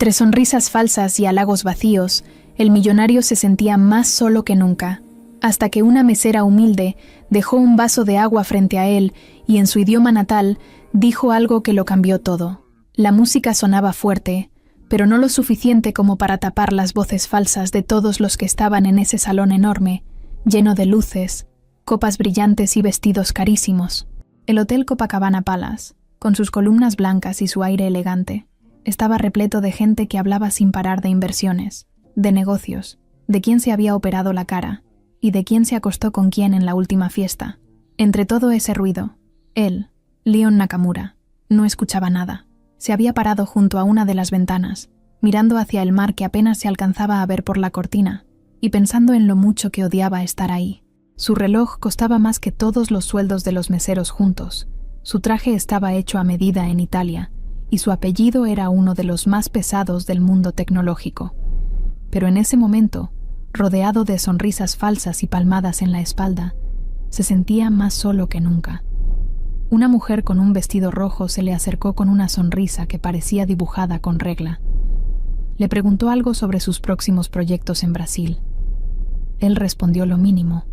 Entre sonrisas falsas y halagos vacíos, el millonario se sentía más solo que nunca, hasta que una mesera humilde dejó un vaso de agua frente a él y en su idioma natal dijo algo que lo cambió todo. La música sonaba fuerte, pero no lo suficiente como para tapar las voces falsas de todos los que estaban en ese salón enorme, lleno de luces, copas brillantes y vestidos carísimos. El Hotel Copacabana Palace, con sus columnas blancas y su aire elegante, estaba repleto de gente que hablaba sin parar de inversiones, de negocios, de quién se había operado la cara y de quién se acostó con quién en la última fiesta. Entre todo ese ruido, él, Leon Nakamura, no escuchaba nada. Se había parado junto a una de las ventanas, mirando hacia el mar que apenas se alcanzaba a ver por la cortina, y pensando en lo mucho que odiaba estar ahí. Su reloj costaba más que todos los sueldos de los meseros juntos. Su traje estaba hecho a medida en Italia, y su apellido era uno de los más pesados del mundo tecnológico. Pero en ese momento, rodeado de sonrisas falsas y palmadas en la espalda, se sentía más solo que nunca. Una mujer con un vestido rojo se le acercó con una sonrisa que parecía dibujada con regla. Le preguntó algo sobre sus próximos proyectos en Brasil. Él respondió lo mínimo.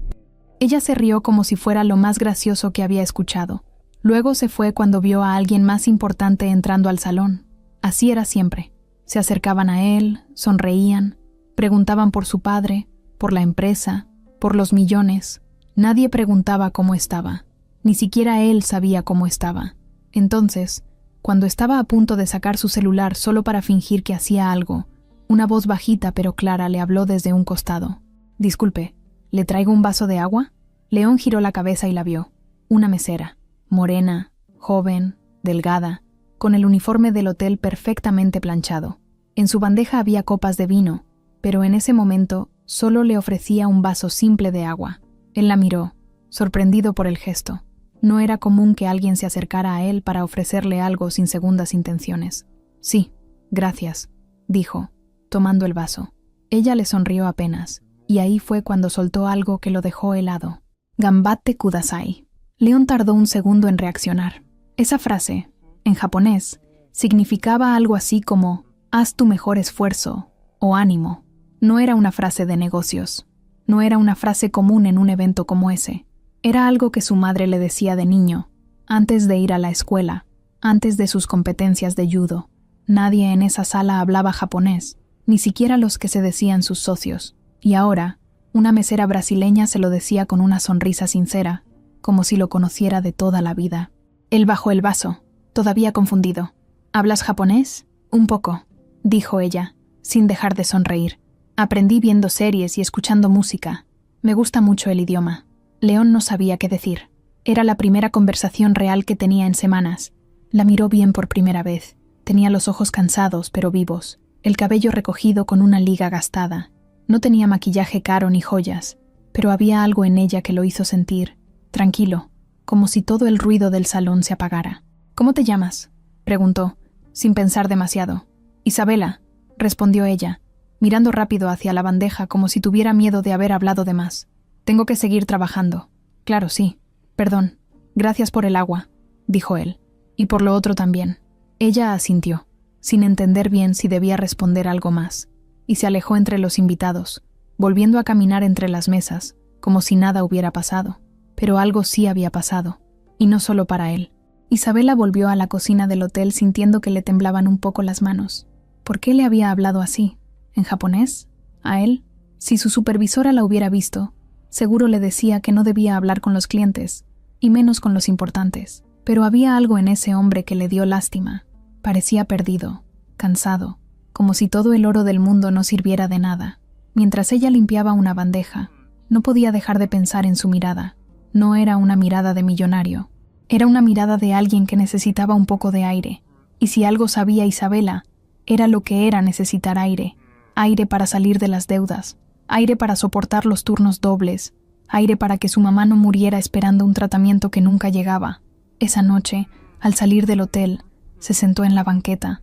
Ella se rió como si fuera lo más gracioso que había escuchado. Luego se fue cuando vio a alguien más importante entrando al salón. Así era siempre. Se acercaban a él, sonreían, preguntaban por su padre, por la empresa, por los millones. Nadie preguntaba cómo estaba. Ni siquiera él sabía cómo estaba. Entonces, cuando estaba a punto de sacar su celular solo para fingir que hacía algo, una voz bajita pero clara le habló desde un costado. «Disculpe, ¿le traigo un vaso de agua?» León giró la cabeza y la vio. Una mesera, morena, joven, delgada, con el uniforme del hotel perfectamente planchado. En su bandeja había copas de vino, pero en ese momento solo le ofrecía un vaso simple de agua. Él la miró, sorprendido por el gesto. No era común que alguien se acercara a él para ofrecerle algo sin segundas intenciones. «Sí, gracias», dijo, tomando el vaso. Ella le sonrió apenas, y ahí fue cuando soltó algo que lo dejó helado. «Gambatte kudasai». León tardó un segundo en reaccionar. Esa frase, en japonés, significaba algo así como «haz tu mejor esfuerzo» o «ánimo». No era una frase de negocios. No era una frase común en un evento como ese. Era algo que su madre le decía de niño, antes de ir a la escuela, antes de sus competencias de judo. Nadie en esa sala hablaba japonés, ni siquiera los que se decían sus socios. Y ahora, una mesera brasileña se lo decía con una sonrisa sincera, como si lo conociera de toda la vida. Él bajó el vaso, todavía confundido. «¿Hablas japonés?» «Un poco», dijo ella, sin dejar de sonreír. «Aprendí viendo series y escuchando música. Me gusta mucho el idioma». León no sabía qué decir. Era la primera conversación real que tenía en semanas. La miró bien por primera vez. Tenía los ojos cansados pero vivos, el cabello recogido con una liga gastada. No tenía maquillaje caro ni joyas, pero había algo en ella que lo hizo sentir tranquilo, como si todo el ruido del salón se apagara. «¿Cómo te llamas?», preguntó, sin pensar demasiado. «Isabela», respondió ella, mirando rápido hacia la bandeja como si tuviera miedo de haber hablado de más. «Tengo que seguir trabajando». «Claro, sí. Perdón. Gracias por el agua», dijo él. «Y por lo otro también». Ella asintió, sin entender bien si debía responder algo más, y se alejó entre los invitados, volviendo a caminar entre las mesas, como si nada hubiera pasado. Pero algo sí había pasado, y no solo para él. Isabela volvió a la cocina del hotel sintiendo que le temblaban un poco las manos. ¿Por qué le había hablado así? ¿En japonés? ¿A él? Si su supervisora la hubiera visto, seguro le decía que no debía hablar con los clientes, y menos con los importantes. Pero había algo en ese hombre que le dio lástima. Parecía perdido, cansado, como si todo el oro del mundo no sirviera de nada. Mientras ella limpiaba una bandeja, no podía dejar de pensar en su mirada. No era una mirada de millonario. Era una mirada de alguien que necesitaba un poco de aire. Y si algo sabía Isabela, era lo que era necesitar aire. Aire para salir de las deudas. Aire para soportar los turnos dobles. Aire para que su mamá no muriera esperando un tratamiento que nunca llegaba. Esa noche, al salir del hotel, se sentó en la banqueta,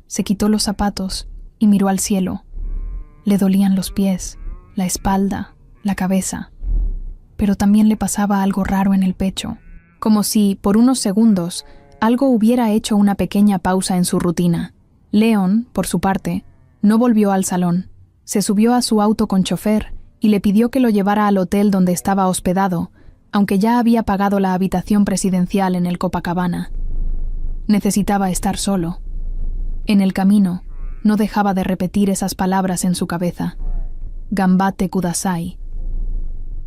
se quitó los zapatos y miró al cielo. Le dolían los pies, la espalda, la cabeza. Pero también le pasaba algo raro en el pecho, como si, por unos segundos, algo hubiera hecho una pequeña pausa en su rutina. Leon, por su parte, no volvió al salón. Se subió a su auto con chofer y le pidió que lo llevara al hotel donde estaba hospedado, aunque ya había pagado la habitación presidencial en el Copacabana. Necesitaba estar solo. En el camino, no dejaba de repetir esas palabras en su cabeza. Gambate kudasai.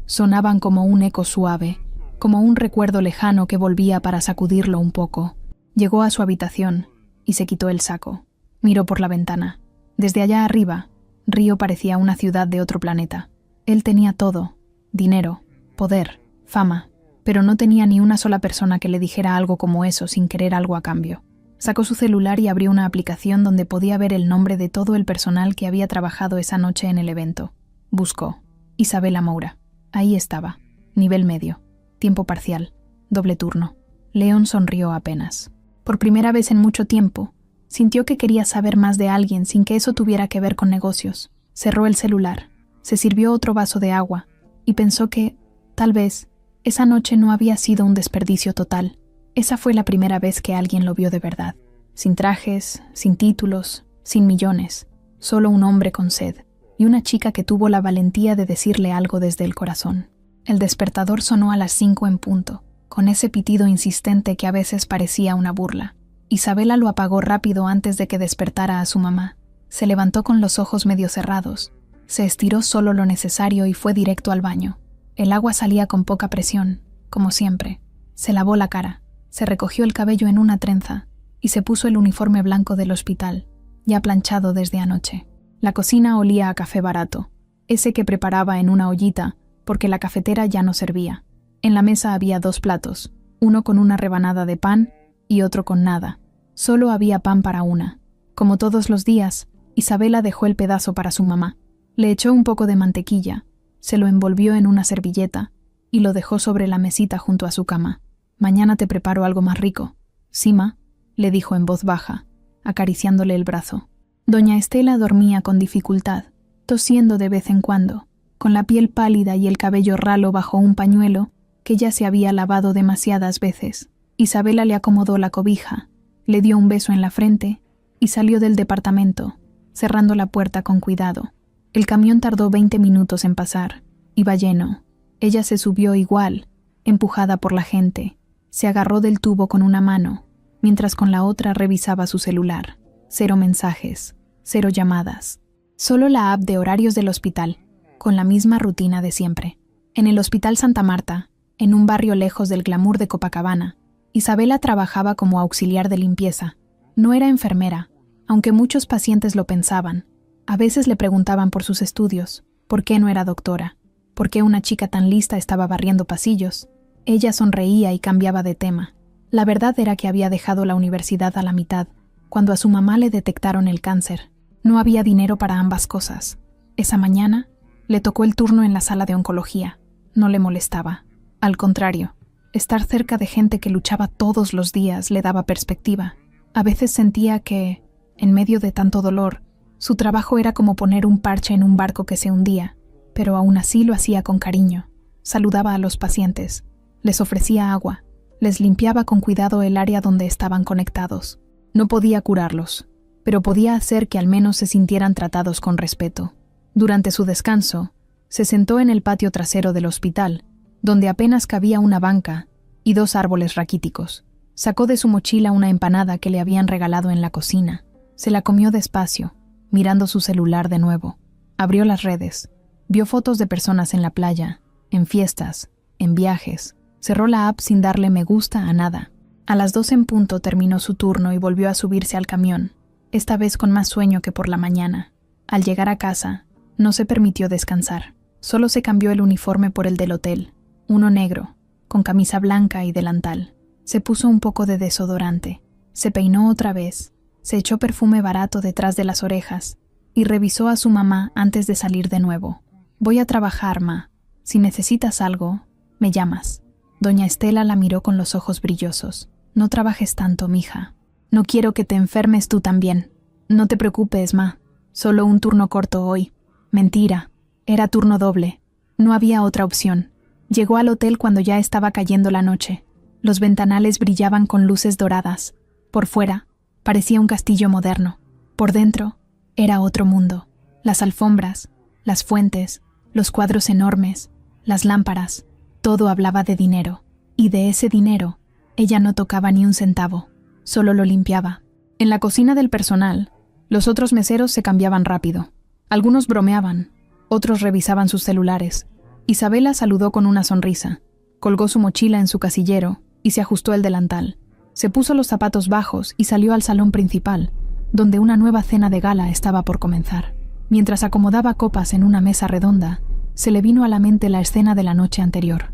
Sonaban como un eco suave, como un recuerdo lejano que volvía para sacudirlo un poco. Llegó a su habitación y se quitó el saco. Miró por la ventana. Desde allá arriba, Río parecía una ciudad de otro planeta. Él tenía todo: dinero, poder, fama, pero no tenía ni una sola persona que le dijera algo como eso sin querer algo a cambio. Sacó su celular y abrió una aplicación donde podía ver el nombre de todo el personal que había trabajado esa noche en el evento. Buscó: Isabela Moura. Ahí estaba. Nivel medio. Tiempo parcial. Doble turno. Leon sonrió apenas. Por primera vez en mucho tiempo, sintió que quería saber más de alguien sin que eso tuviera que ver con negocios. Cerró el celular, se sirvió otro vaso de agua y pensó que, tal vez, esa noche no había sido un desperdicio total. Esa fue la primera vez que alguien lo vio de verdad. Sin trajes, sin títulos, sin millones. Solo un hombre con sed y una chica que tuvo la valentía de decirle algo desde el corazón. El despertador sonó a las 5 en punto, con ese pitido insistente que a veces parecía una burla. Isabela lo apagó rápido antes de que despertara a su mamá. Se levantó con los ojos medio cerrados. Se estiró solo lo necesario y fue directo al baño. El agua salía con poca presión, como siempre. Se lavó la cara, se recogió el cabello en una trenza y se puso el uniforme blanco del hospital, ya planchado desde anoche. La cocina olía a café barato, ese que preparaba en una ollita porque la cafetera ya no servía. En la mesa había 2 platos, uno con una rebanada de pan y otro con nada. Solo había pan para una. Como todos los días, Isabela dejó el pedazo para su mamá. Le echó un poco de mantequilla, se lo envolvió en una servilleta y lo dejó sobre la mesita junto a su cama. «Mañana te preparo algo más rico». «Sí, ma», le dijo en voz baja, acariciándole el brazo. Doña Estela dormía con dificultad, tosiendo de vez en cuando, con la piel pálida y el cabello ralo bajo un pañuelo que ya se había lavado demasiadas veces. Isabela le acomodó la cobija, le dio un beso en la frente y salió del departamento, cerrando la puerta con cuidado. El camión tardó 20 minutos en pasar. Iba lleno. Ella se subió igual, empujada por la gente. Se agarró del tubo con una mano, mientras con la otra revisaba su celular. 0 mensajes, 0 llamadas. Solo la app de horarios del hospital, con la misma rutina de siempre. En el Hospital Santa Marta, en un barrio lejos del glamour de Copacabana, Isabela trabajaba como auxiliar de limpieza. No era enfermera, aunque muchos pacientes lo pensaban. A veces le preguntaban por sus estudios, por qué no era doctora, por qué una chica tan lista estaba barriendo pasillos. Ella sonreía y cambiaba de tema. La verdad era que había dejado la universidad a la mitad, cuando a su mamá le detectaron el cáncer. No había dinero para ambas cosas. Esa mañana, le tocó el turno en la sala de oncología. No le molestaba. Al contrario, estar cerca de gente que luchaba todos los días le daba perspectiva. A veces sentía que, en medio de tanto dolor, su trabajo era como poner un parche en un barco que se hundía, pero aún así lo hacía con cariño. Saludaba a los pacientes, les ofrecía agua, les limpiaba con cuidado el área donde estaban conectados. No podía curarlos, pero podía hacer que al menos se sintieran tratados con respeto. Durante su descanso, se sentó en el patio trasero del hospital, donde apenas cabía una banca y 2 árboles raquíticos. Sacó de su mochila una empanada que le habían regalado en la cocina. Se la comió despacio, mirando su celular de nuevo. Abrió las redes, vio fotos de personas en la playa, en fiestas, en viajes. Cerró la app sin darle me gusta a nada. A las 2 en punto terminó su turno y volvió a subirse al camión, esta vez con más sueño que por la mañana. Al llegar a casa, no se permitió descansar. Solo se cambió el uniforme por el del hotel, uno negro, con camisa blanca y delantal. Se puso un poco de desodorante, se peinó otra vez, se echó perfume barato detrás de las orejas y revisó a su mamá antes de salir de nuevo. «Voy a trabajar, ma. Si necesitas algo, me llamas». Doña Estela la miró con los ojos brillosos. «No trabajes tanto, mija. No quiero que te enfermes tú también. No te preocupes, ma. Solo un turno corto hoy». Mentira. Era turno doble. No había otra opción. Llegó al hotel cuando ya estaba cayendo la noche. Los ventanales brillaban con luces doradas. Por fuera, parecía un castillo moderno. Por dentro, era otro mundo. Las alfombras, las fuentes, los cuadros enormes, las lámparas, todo hablaba de dinero. Y de ese dinero, ella no tocaba ni un centavo, solo lo limpiaba. En la cocina del personal, los otros meseros se cambiaban rápido. Algunos bromeaban, otros revisaban sus celulares. Isabela saludó con una sonrisa, colgó su mochila en su casillero y se ajustó el delantal. Se puso los zapatos bajos y salió al salón principal, donde una nueva cena de gala estaba por comenzar. Mientras acomodaba copas en una mesa redonda, se le vino a la mente la escena de la noche anterior.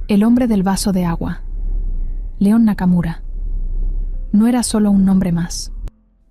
El hombre del vaso de agua. Leon Nakamura. No era solo un nombre más.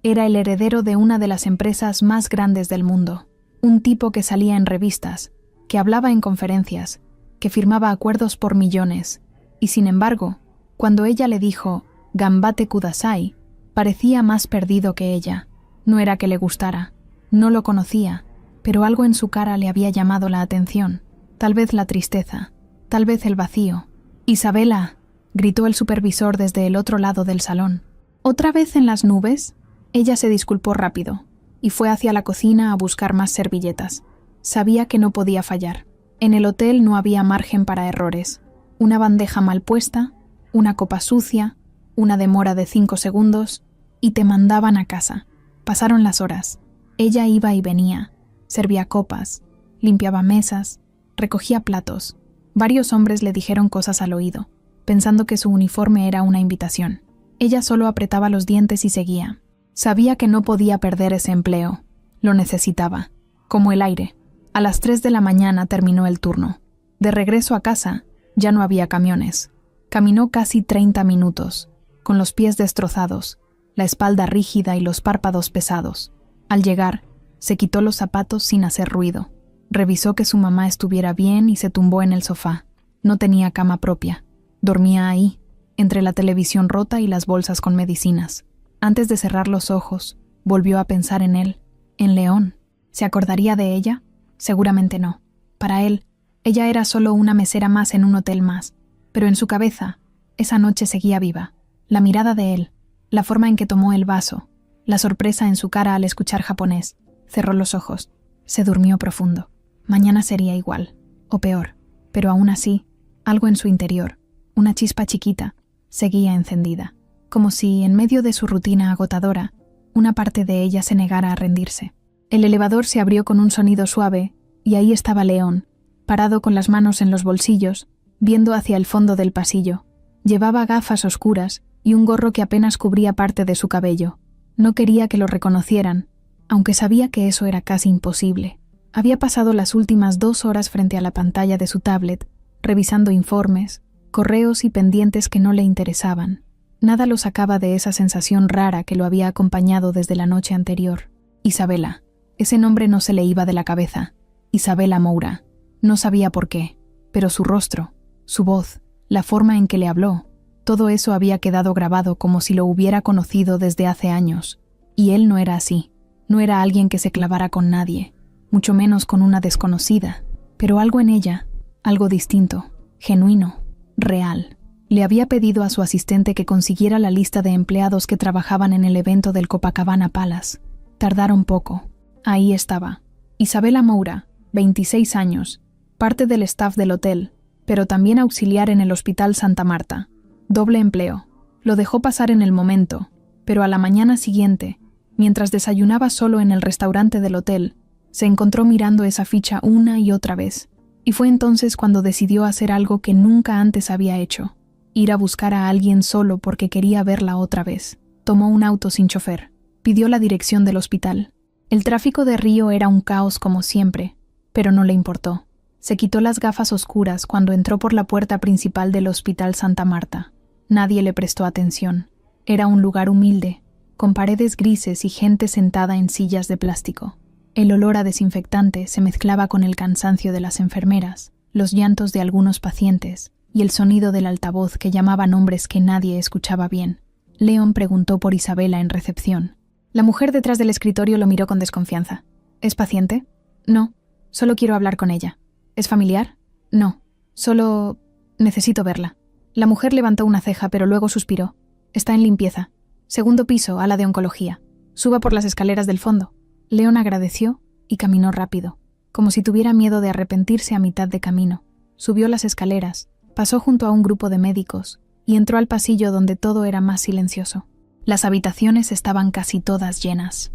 Era el heredero de una de las empresas más grandes del mundo. Un tipo que salía en revistas, que hablaba en conferencias, que firmaba acuerdos por millones. Y sin embargo, cuando ella le dijo «Gambate kudasai», parecía más perdido que ella. No era que le gustara. No lo conocía, pero algo en su cara le había llamado la atención. Tal vez la tristeza, tal vez el vacío. «Isabela», gritó el supervisor desde el otro lado del salón. ¿Otra vez en las nubes? Ella se disculpó rápido y fue hacia la cocina a buscar más servilletas. Sabía que no podía fallar. En el hotel no había margen para errores. Una bandeja mal puesta, una copa sucia, una demora de 5 segundos y te mandaban a casa. Pasaron las horas. Ella iba y venía, servía copas, limpiaba mesas, recogía platos. Varios hombres le dijeron cosas al oído, pensando que su uniforme era una invitación. Ella solo apretaba los dientes y seguía. Sabía que no podía perder ese empleo. Lo necesitaba. Como el aire. A las 3 de la mañana terminó el turno. De regreso a casa, ya no había camiones. Caminó casi 30 minutos, con los pies destrozados, la espalda rígida y los párpados pesados. Al llegar, se quitó los zapatos sin hacer ruido. Revisó que su mamá estuviera bien y se tumbó en el sofá. No tenía cama propia. Dormía ahí, entre la televisión rota y las bolsas con medicinas. Antes de cerrar los ojos, volvió a pensar en él, en León. ¿Se acordaría de ella? Seguramente no. Para él, ella era solo una mesera más en un hotel más. Pero en su cabeza, esa noche seguía viva. La mirada de él, la forma en que tomó el vaso, la sorpresa en su cara al escuchar japonés. Cerró los ojos. Se durmió profundo. Mañana sería igual, o peor. Pero aún así, algo en su interior, una chispa chiquita, seguía encendida. Como si, en medio de su rutina agotadora, una parte de ella se negara a rendirse. El elevador se abrió con un sonido suave, y ahí estaba León, parado con las manos en los bolsillos, viendo hacia el fondo del pasillo. Llevaba gafas oscuras y un gorro que apenas cubría parte de su cabello. No quería que lo reconocieran, aunque sabía que eso era casi imposible. Había pasado las últimas 2 horas frente a la pantalla de su tablet, revisando informes, correos y pendientes que no le interesaban. Nada lo sacaba de esa sensación rara que lo había acompañado desde la noche anterior. Isabela. Ese nombre no se le iba de la cabeza. Isabela Moura. No sabía por qué, pero su rostro, su voz, la forma en que le habló, todo eso había quedado grabado como si lo hubiera conocido desde hace años. Y él no era así. No era alguien que se clavara con nadie, mucho menos con una desconocida, pero algo en ella, algo distinto, genuino, real. Le había pedido a su asistente que consiguiera la lista de empleados que trabajaban en el evento del Copacabana Palace. Tardaron poco. Ahí estaba. Isabela Moura, 26 años, parte del staff del hotel, pero también auxiliar en el Hospital Santa Marta. Doble empleo. Lo dejó pasar en el momento, pero a la mañana siguiente, mientras desayunaba solo en el restaurante del hotel, se encontró mirando esa ficha una y otra vez. Y fue entonces cuando decidió hacer algo que nunca antes había hecho. Ir a buscar a alguien solo porque quería verla otra vez. Tomó un auto sin chofer. Pidió la dirección del hospital. El tráfico de Río era un caos como siempre, pero no le importó. Se quitó las gafas oscuras cuando entró por la puerta principal del Hospital Santa Marta. Nadie le prestó atención. Era un lugar humilde, con paredes grises y gente sentada en sillas de plástico. El olor a desinfectante se mezclaba con el cansancio de las enfermeras, los llantos de algunos pacientes y el sonido del altavoz que llamaba nombres que nadie escuchaba bien. León preguntó por Isabela en recepción. La mujer detrás del escritorio lo miró con desconfianza. ¿Es paciente? No, solo quiero hablar con ella. ¿Es familiar? No, solo necesito verla. La mujer levantó una ceja, pero luego suspiró. Está en limpieza. 2º piso, ala de oncología. Suba por las escaleras del fondo. Leon agradeció y caminó rápido, como si tuviera miedo de arrepentirse a mitad de camino. Subió las escaleras, pasó junto a un grupo de médicos y entró al pasillo donde todo era más silencioso. Las habitaciones estaban casi todas llenas.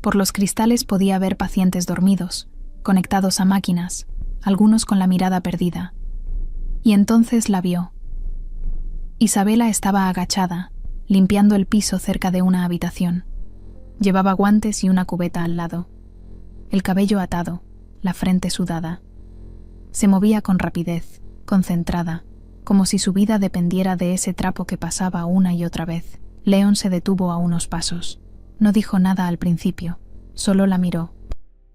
Por los cristales podía ver pacientes dormidos, conectados a máquinas, algunos con la mirada perdida. Y entonces la vio. Isabela estaba agachada, limpiando el piso cerca de una habitación. Llevaba guantes y una cubeta al lado. El cabello atado, la frente sudada. Se movía con rapidez, concentrada, como si su vida dependiera de ese trapo que pasaba una y otra vez. Leon se detuvo a unos pasos. No dijo nada al principio, solo la miró.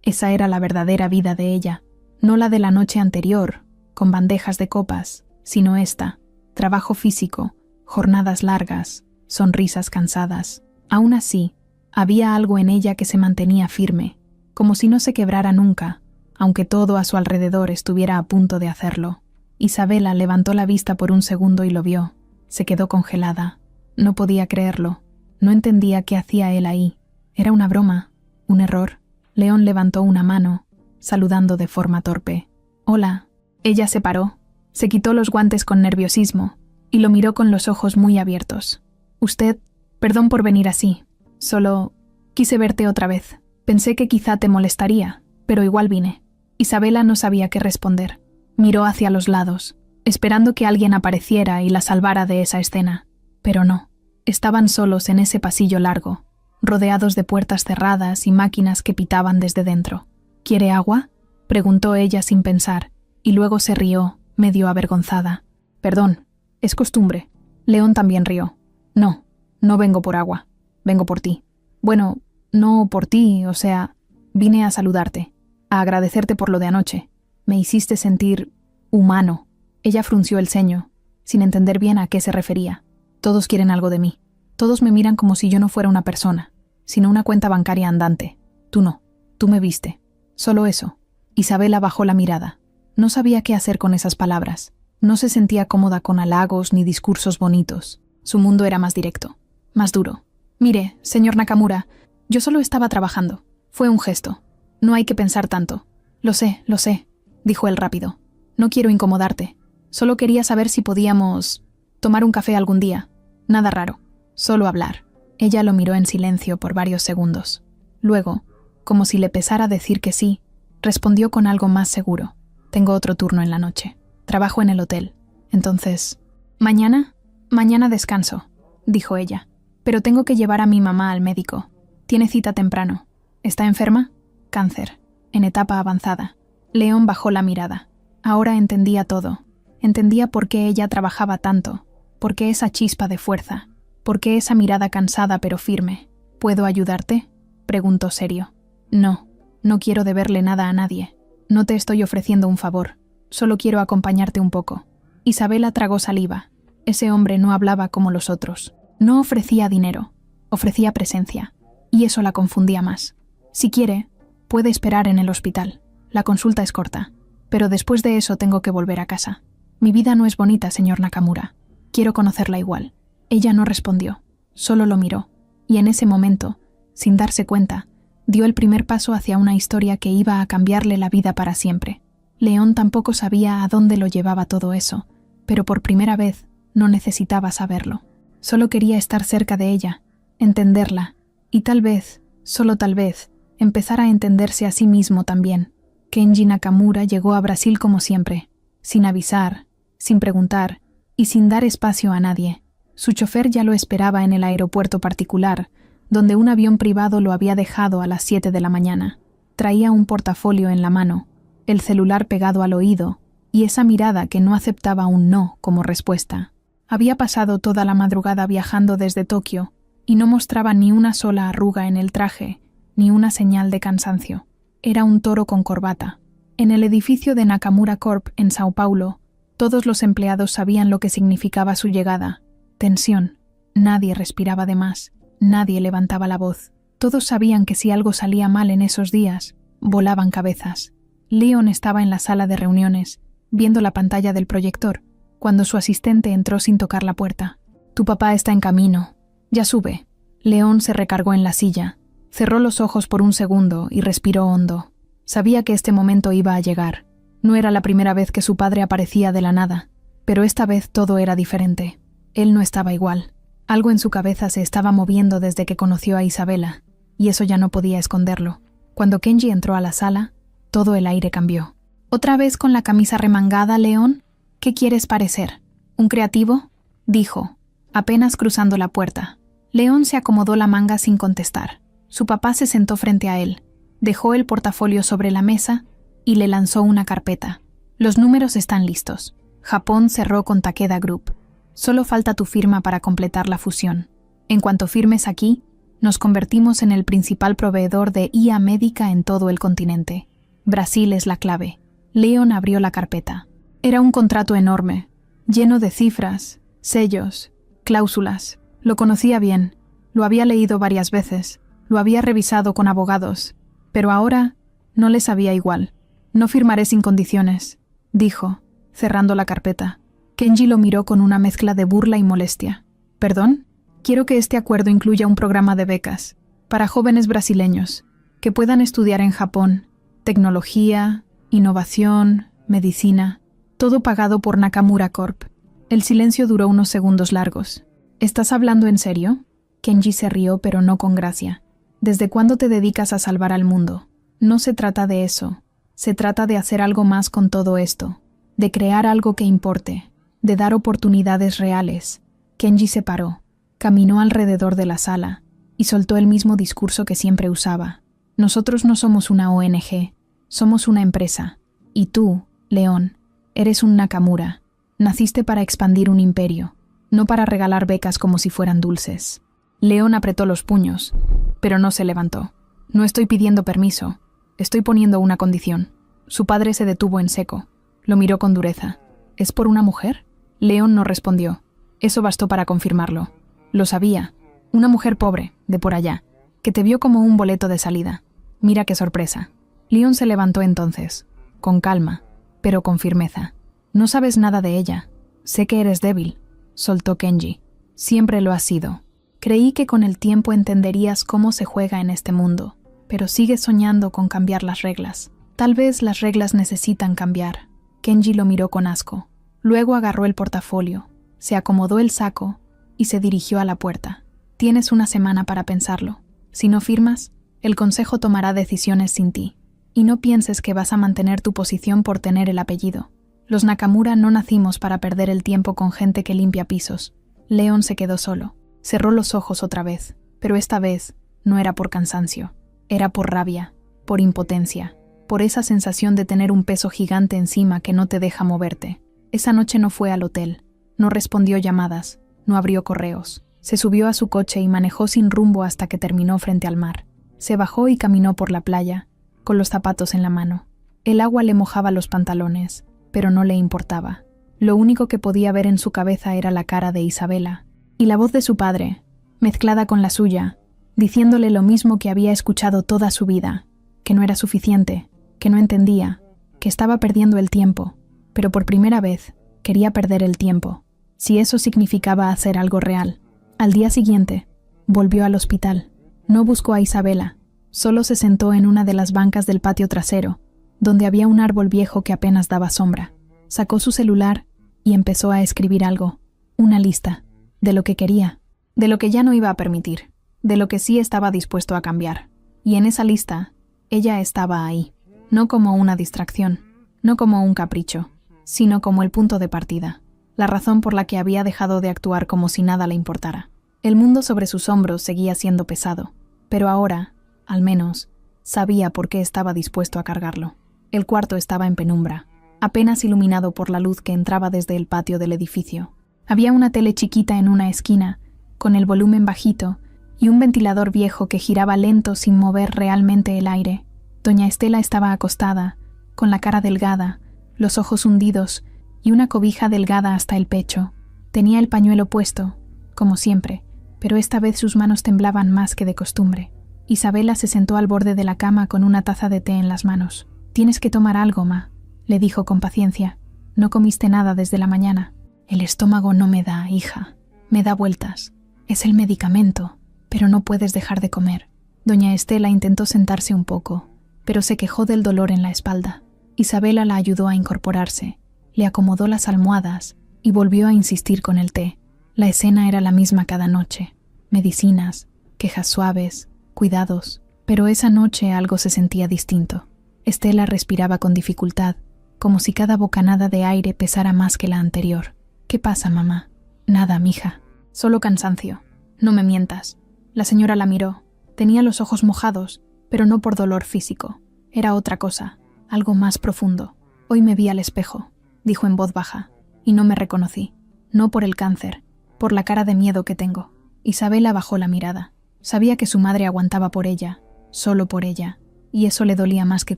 Esa era la verdadera vida de ella, no la de la noche anterior, con bandejas de copas, sino esta, trabajo físico, jornadas largas, sonrisas cansadas. Aún así, había algo en ella que se mantenía firme, como si no se quebrara nunca, aunque todo a su alrededor estuviera a punto de hacerlo. Isabela levantó la vista por un segundo y lo vio. Se quedó congelada. No podía creerlo. No entendía qué hacía él ahí. ¿Era una broma? ¿Un error? Leon levantó una mano, saludando de forma torpe. «Hola». Ella se paró, se quitó los guantes con nerviosismo y lo miró con los ojos muy abiertos. «Usted, perdón por venir así. Solo quise verte otra vez. Pensé que quizá te molestaría, pero igual vine». Isabela no sabía qué responder. Miró hacia los lados, esperando que alguien apareciera y la salvara de esa escena. Pero no. Estaban solos en ese pasillo largo, rodeados de puertas cerradas y máquinas que pitaban desde dentro. «¿Quiere agua?», preguntó ella sin pensar, y luego se rió, medio avergonzada. «Perdón, es costumbre». Leon también rió. «No, no vengo por agua. Vengo por ti». «Bueno, no por ti, o sea, vine a saludarte, a agradecerte por lo de anoche. Me hiciste sentir humano». Ella frunció el ceño, sin entender bien a qué se refería. «Todos quieren algo de mí. Todos me miran como si yo no fuera una persona, sino una cuenta bancaria andante. Tú no. Tú me viste. Solo eso». Isabela bajó la mirada. No sabía qué hacer con esas palabras. No se sentía cómoda con halagos ni discursos bonitos. Su mundo era más directo, más duro. «Mire, señor Nakamura, yo solo estaba trabajando. Fue un gesto. No hay que pensar tanto». Lo sé», dijo él rápido. «No quiero incomodarte. Solo quería saber si podíamos tomar un café algún día. Nada raro. Solo hablar». Ella lo miró en silencio por varios segundos. Luego, como si le pesara decir que sí, respondió con algo más seguro. «Tengo otro turno en la noche. Trabajo en el hotel. Entonces...» «¿Mañana? Mañana descanso», dijo ella. «Pero tengo que llevar a mi mamá al médico. Tiene cita temprano. ¿Está enferma?» «Cáncer. En etapa avanzada». Leon bajó la mirada. Ahora entendía todo. Entendía por qué ella trabajaba tanto, por qué esa chispa de fuerza, por qué esa mirada cansada pero firme. «¿Puedo ayudarte?», preguntó serio. «No, no quiero deberle nada a nadie. No te estoy ofreciendo un favor. Solo quiero acompañarte un poco». Isabela tragó saliva. Ese hombre no hablaba como los otros. No ofrecía dinero, ofrecía presencia. Y eso la confundía más. «Si quiere, puede esperar en el hospital. La consulta es corta. Pero después de eso tengo que volver a casa. Mi vida no es bonita, señor Nakamura. Quiero conocerla igual». Ella no respondió, solo lo miró. Y en ese momento, sin darse cuenta, dio el primer paso hacia una historia que iba a cambiarle la vida para siempre. Leon tampoco sabía a dónde lo llevaba todo eso, pero por primera vez no necesitaba saberlo. Solo quería estar cerca de ella, entenderla, y tal vez, solo tal vez, empezar a entenderse a sí mismo también. Kenji Nakamura llegó a Brasil como siempre, sin avisar, sin preguntar y sin dar espacio a nadie. Su chofer ya lo esperaba en el aeropuerto particular, donde un avión privado lo había dejado a las 7 de la mañana. Traía un portafolio en la mano, el celular pegado al oído y esa mirada que no aceptaba un no como respuesta. Había pasado toda la madrugada viajando desde Tokio y no mostraba ni una sola arruga en el traje, ni una señal de cansancio. Era un toro con corbata. En el edificio de Nakamura Corp en Sao Paulo, todos los empleados sabían lo que significaba su llegada. Tensión. Nadie respiraba de más. Nadie levantaba la voz. Todos sabían que si algo salía mal en esos días, volaban cabezas. Leon estaba en la sala de reuniones, viendo la pantalla del proyector, cuando su asistente entró sin tocar la puerta. «Tu papá está en camino. Ya sube», León se recargó en la silla, cerró los ojos por un segundo y respiró hondo. Sabía que este momento iba a llegar. No era la primera vez que su padre aparecía de la nada, pero esta vez todo era diferente. Él no estaba igual. Algo en su cabeza se estaba moviendo desde que conoció a Isabela, y eso ya no podía esconderlo. Cuando Kenji entró a la sala, todo el aire cambió. ¿Otra vez con la camisa remangada, León? ¿Qué quieres parecer? ¿Un creativo?, dijo, apenas cruzando la puerta. León se acomodó la manga sin contestar. Su papá se sentó frente a él, dejó el portafolio sobre la mesa y le lanzó una carpeta. Los números están listos. Japón cerró con Takeda Group. Solo falta tu firma para completar la fusión. En cuanto firmes aquí, nos convertimos en el principal proveedor de IA médica en todo el continente. Brasil es la clave. León abrió la carpeta. Era un contrato enorme, lleno de cifras, sellos, cláusulas. Lo conocía bien, lo había leído varias veces, lo había revisado con abogados, pero ahora no le sabía igual. No firmaré sin condiciones, dijo, cerrando la carpeta. Kenji lo miró con una mezcla de burla y molestia. ¿Perdón? Quiero que este acuerdo incluya un programa de becas para jóvenes brasileños que puedan estudiar en Japón, tecnología, innovación, medicina, todo pagado por Nakamura Corp. El silencio duró unos segundos largos. ¿Estás hablando en serio? Kenji se rió, pero no con gracia. ¿Desde cuándo te dedicas a salvar al mundo? No se trata de eso. Se trata de hacer algo más con todo esto, de crear algo que importe, de dar oportunidades reales. Kenji se paró, caminó alrededor de la sala y soltó el mismo discurso que siempre usaba. Nosotros no somos una ONG, somos una empresa. Y tú, León, eres un Nakamura. Naciste para expandir un imperio, no para regalar becas como si fueran dulces. León apretó los puños, pero no se levantó. No estoy pidiendo permiso, estoy poniendo una condición. Su padre se detuvo en seco. Lo miró con dureza. ¿Es por una mujer? León no respondió. Eso bastó para confirmarlo. Lo sabía. Una mujer pobre, de por allá, que te vio como un boleto de salida. Mira qué sorpresa. León se levantó entonces, con calma, pero con firmeza. No sabes nada de ella. Sé que eres débil, soltó Kenji. Siempre lo has sido. Creí que con el tiempo entenderías cómo se juega en este mundo, pero sigues soñando con cambiar las reglas. Tal vez las reglas necesitan cambiar. Kenji lo miró con asco. Luego agarró el portafolio, se acomodó el saco y se dirigió a la puerta. Tienes una semana para pensarlo. Si no firmas, el consejo tomará decisiones sin ti. Y no pienses que vas a mantener tu posición por tener el apellido. Los Nakamura no nacimos para perder el tiempo con gente que limpia pisos. León se quedó solo. Cerró los ojos otra vez, pero esta vez no era por cansancio. Era por rabia, por impotencia, por esa sensación de tener un peso gigante encima que no te deja moverte. Esa noche no fue al hotel, no respondió llamadas, no abrió correos. Se subió a su coche y manejó sin rumbo hasta que terminó frente al mar. Se bajó y caminó por la playa, con los zapatos en la mano. El agua le mojaba los pantalones, pero no le importaba. Lo único que podía ver en su cabeza era la cara de Isabela, y la voz de su padre, mezclada con la suya, diciéndole lo mismo que había escuchado toda su vida, que no era suficiente, que no entendía, que estaba perdiendo el tiempo, pero por primera vez quería perder el tiempo, si eso significaba hacer algo real. Al día siguiente, volvió al hospital. No buscó a Isabela, solo se sentó en una de las bancas del patio trasero, donde había un árbol viejo que apenas daba sombra. Sacó su celular y empezó a escribir algo, una lista, de lo que quería, de lo que ya no iba a permitir, de lo que sí estaba dispuesto a cambiar. Y en esa lista, ella estaba ahí, no como una distracción, no como un capricho, sino como el punto de partida, la razón por la que había dejado de actuar como si nada le importara. El mundo sobre sus hombros seguía siendo pesado, pero ahora, al menos, sabía por qué estaba dispuesto a cargarlo. El cuarto estaba en penumbra, apenas iluminado por la luz que entraba desde el patio del edificio. Había una tele chiquita en una esquina, con el volumen bajito, y un ventilador viejo que giraba lento sin mover realmente el aire. Doña Estela estaba acostada, con la cara delgada, los ojos hundidos y una cobija delgada hasta el pecho. Tenía el pañuelo puesto, como siempre, pero esta vez sus manos temblaban más que de costumbre. Isabela se sentó al borde de la cama con una taza de té en las manos. «Tienes que tomar algo, ma», le dijo con paciencia. «No comiste nada desde la mañana». «El estómago no me da, hija. Me da vueltas. Es el medicamento», Pero no puedes dejar de comer. Doña Estela intentó sentarse un poco, pero se quejó del dolor en la espalda. Isabela la ayudó a incorporarse, le acomodó las almohadas y volvió a insistir con el té. La escena era la misma cada noche. Medicinas, quejas suaves, cuidados. Pero esa noche algo se sentía distinto. Estela respiraba con dificultad, como si cada bocanada de aire pesara más que la anterior. «¿Qué pasa, mamá?» «Nada, mija. Solo cansancio. No me mientas». La señora la miró. Tenía los ojos mojados, pero no por dolor físico. Era otra cosa, algo más profundo. «Hoy me vi al espejo», dijo en voz baja, «y no me reconocí. No por el cáncer, por la cara de miedo que tengo». Isabela bajó la mirada. Sabía que su madre aguantaba por ella, solo por ella, y eso le dolía más que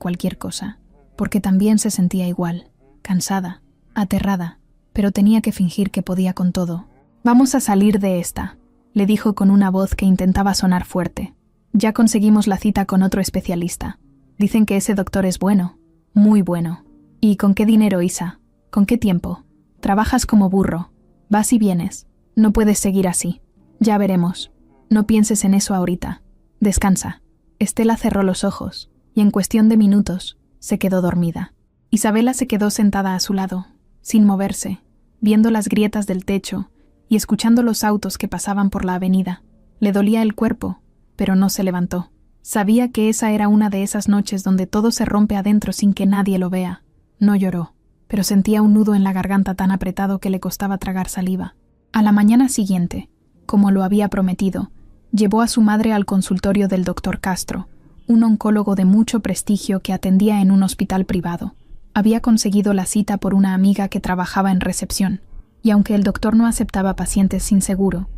cualquier cosa, porque también se sentía igual, cansada, aterrada, pero tenía que fingir que podía con todo. «Vamos a salir de esta», le dijo con una voz que intentaba sonar fuerte. «Ya conseguimos la cita con otro especialista. Dicen que ese doctor es bueno, muy bueno. ¿Y con qué dinero, Isa? ¿Con qué tiempo? Trabajas como burro. Vas y vienes. No puedes seguir así. Ya veremos. No pienses en eso ahorita. Descansa». Estela cerró los ojos, y en cuestión de minutos se quedó dormida. Isabela se quedó sentada a su lado, sin moverse, viendo las grietas del techo y escuchando los autos que pasaban por la avenida. Le dolía el cuerpo, pero no se levantó. Sabía que esa era una de esas noches donde todo se rompe adentro sin que nadie lo vea. No lloró, pero sentía un nudo en la garganta tan apretado que le costaba tragar saliva. A la mañana siguiente, como lo había prometido, llevó a su madre al consultorio del doctor Castro, un oncólogo de mucho prestigio que atendía en un hospital privado. Había conseguido la cita por una amiga que trabajaba en recepción, y aunque el doctor no aceptaba pacientes sin seguro,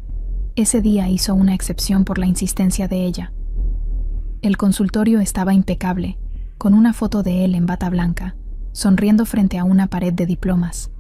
ese día hizo una excepción por la insistencia de ella. El consultorio estaba impecable, con una foto de él en bata blanca, sonriendo frente a una pared de diplomas.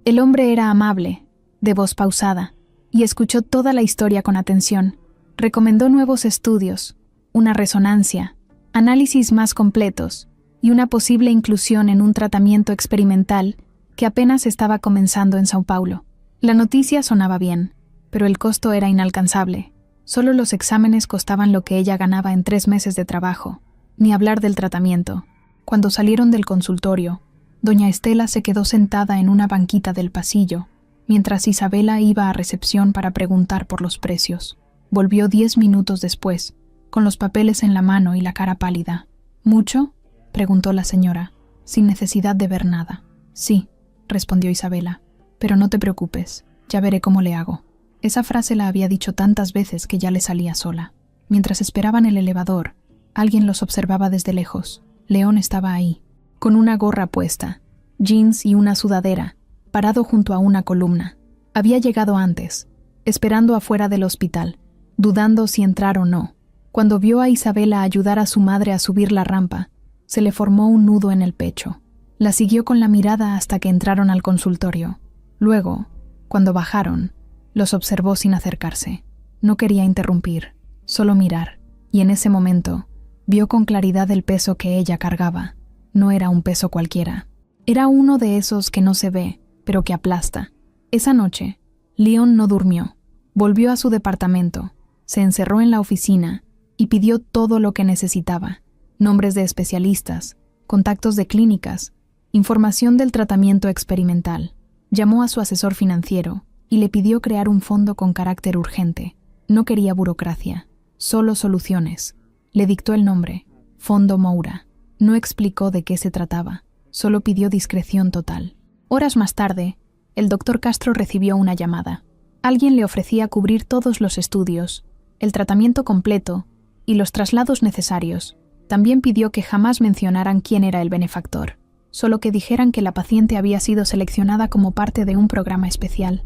El hombre era amable, de voz pausada, y escuchó toda la historia con atención. Recomendó nuevos estudios, una resonancia, análisis más completos y una posible inclusión en un tratamiento experimental que apenas estaba comenzando en Sao Paulo. La noticia sonaba bien, pero el costo era inalcanzable. Solo los exámenes costaban lo que ella ganaba en 3 meses de trabajo, ni hablar del tratamiento. Cuando salieron del consultorio, doña Estela se quedó sentada en una banquita del pasillo, mientras Isabela iba a recepción para preguntar por los precios. Volvió 10 minutos después, con los papeles en la mano y la cara pálida. «¿Mucho?», preguntó la señora, sin necesidad de ver nada. «Sí», respondió Isabela, «pero no te preocupes, ya veré cómo le hago». Esa frase la había dicho tantas veces que ya le salía sola. Mientras esperaban el elevador, alguien los observaba desde lejos. León estaba ahí, con una gorra puesta, jeans y una sudadera, parado junto a una columna. Había llegado antes, esperando afuera del hospital, dudando si entrar o no. Cuando vio a Isabela ayudar a su madre a subir la rampa, se le formó un nudo en el pecho. La siguió con la mirada hasta que entraron al consultorio. Luego, cuando bajaron, los observó sin acercarse. No quería interrumpir, solo mirar, y en ese momento vio con claridad el peso que ella cargaba. No era un peso cualquiera. Era uno de esos que no se ve, pero que aplasta. Esa noche, León no durmió. Volvió a su departamento, se encerró en la oficina y pidió todo lo que necesitaba: nombres de especialistas, contactos de clínicas, información del tratamiento experimental. Llamó a su asesor financiero y le pidió crear un fondo con carácter urgente. No quería burocracia, solo soluciones. Le dictó el nombre: Fondo Moura. No explicó de qué se trataba, solo pidió discreción total. Horas más tarde, el doctor Castro recibió una llamada. Alguien le ofrecía cubrir todos los estudios, el tratamiento completo y los traslados necesarios. También pidió que jamás mencionaran quién era el benefactor, solo que dijeran que la paciente había sido seleccionada como parte de un programa especial.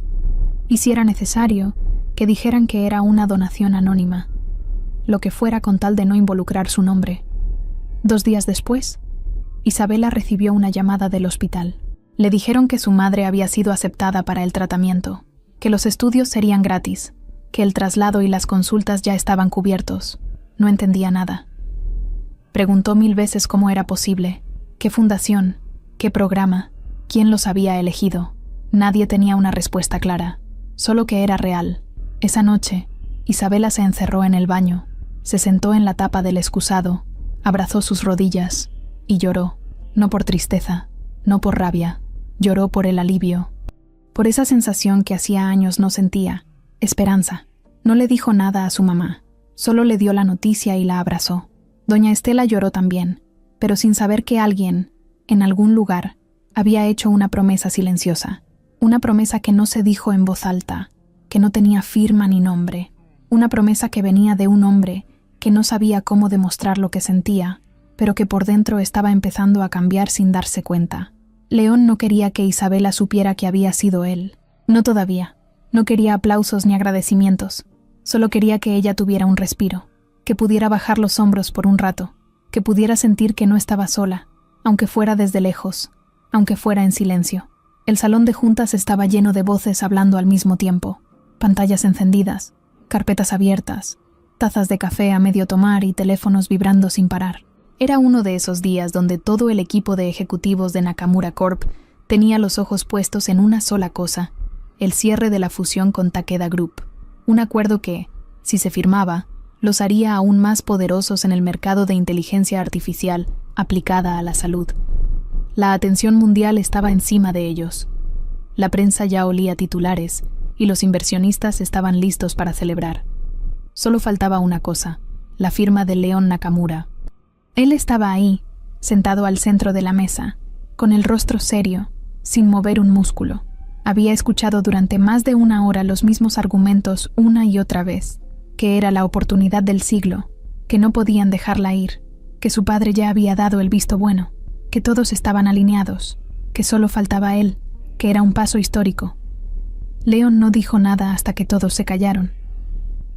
Y si era necesario, que dijeran que era una donación anónima, lo que fuera con tal de no involucrar su nombre. 2 días después, Isabela recibió una llamada del hospital. Le dijeron que su madre había sido aceptada para el tratamiento, que los estudios serían gratis, que el traslado y las consultas ya estaban cubiertos. No entendía nada. Preguntó 1000 veces cómo era posible, qué fundación, qué programa, quién los había elegido. Nadie tenía una respuesta clara, solo que era real. Esa noche, Isabela se encerró en el baño, se sentó en la tapa del excusado, abrazó sus rodillas y lloró, no por tristeza, no por rabia, lloró por el alivio, por esa sensación que hacía años no sentía, esperanza. No le dijo nada a su mamá, solo le dio la noticia y la abrazó. Doña Estela lloró también, pero sin saber que alguien, en algún lugar, había hecho una promesa silenciosa, una promesa que no se dijo en voz alta, que no tenía firma ni nombre, una promesa que venía de un hombre que no sabía cómo demostrar lo que sentía, pero que por dentro estaba empezando a cambiar sin darse cuenta. León no quería que Isabela supiera que había sido él, no todavía, no quería aplausos ni agradecimientos, solo quería que ella tuviera un respiro, que pudiera bajar los hombros por un rato, que pudiera sentir que no estaba sola, aunque fuera desde lejos, aunque fuera en silencio. El salón de juntas estaba lleno de voces hablando al mismo tiempo, pantallas encendidas, carpetas abiertas, tazas de café a medio tomar y teléfonos vibrando sin parar. Era uno de esos días donde todo el equipo de ejecutivos de Nakamura Corp tenía los ojos puestos en una sola cosa, el cierre de la fusión con Takeda Group, un acuerdo que, si se firmaba, los haría aún más poderosos en el mercado de inteligencia artificial aplicada a la salud. La atención mundial estaba encima de ellos. La prensa ya olía titulares y los inversionistas estaban listos para celebrar. Solo faltaba una cosa, la firma de León Nakamura. Él estaba ahí, sentado al centro de la mesa, con el rostro serio, sin mover un músculo. Había escuchado durante más de una hora los mismos argumentos una y otra vez, que era la oportunidad del siglo, que no podían dejarla ir, que su padre ya había dado el visto bueno, que todos estaban alineados, que solo faltaba él, que era un paso histórico. León no dijo nada hasta que todos se callaron.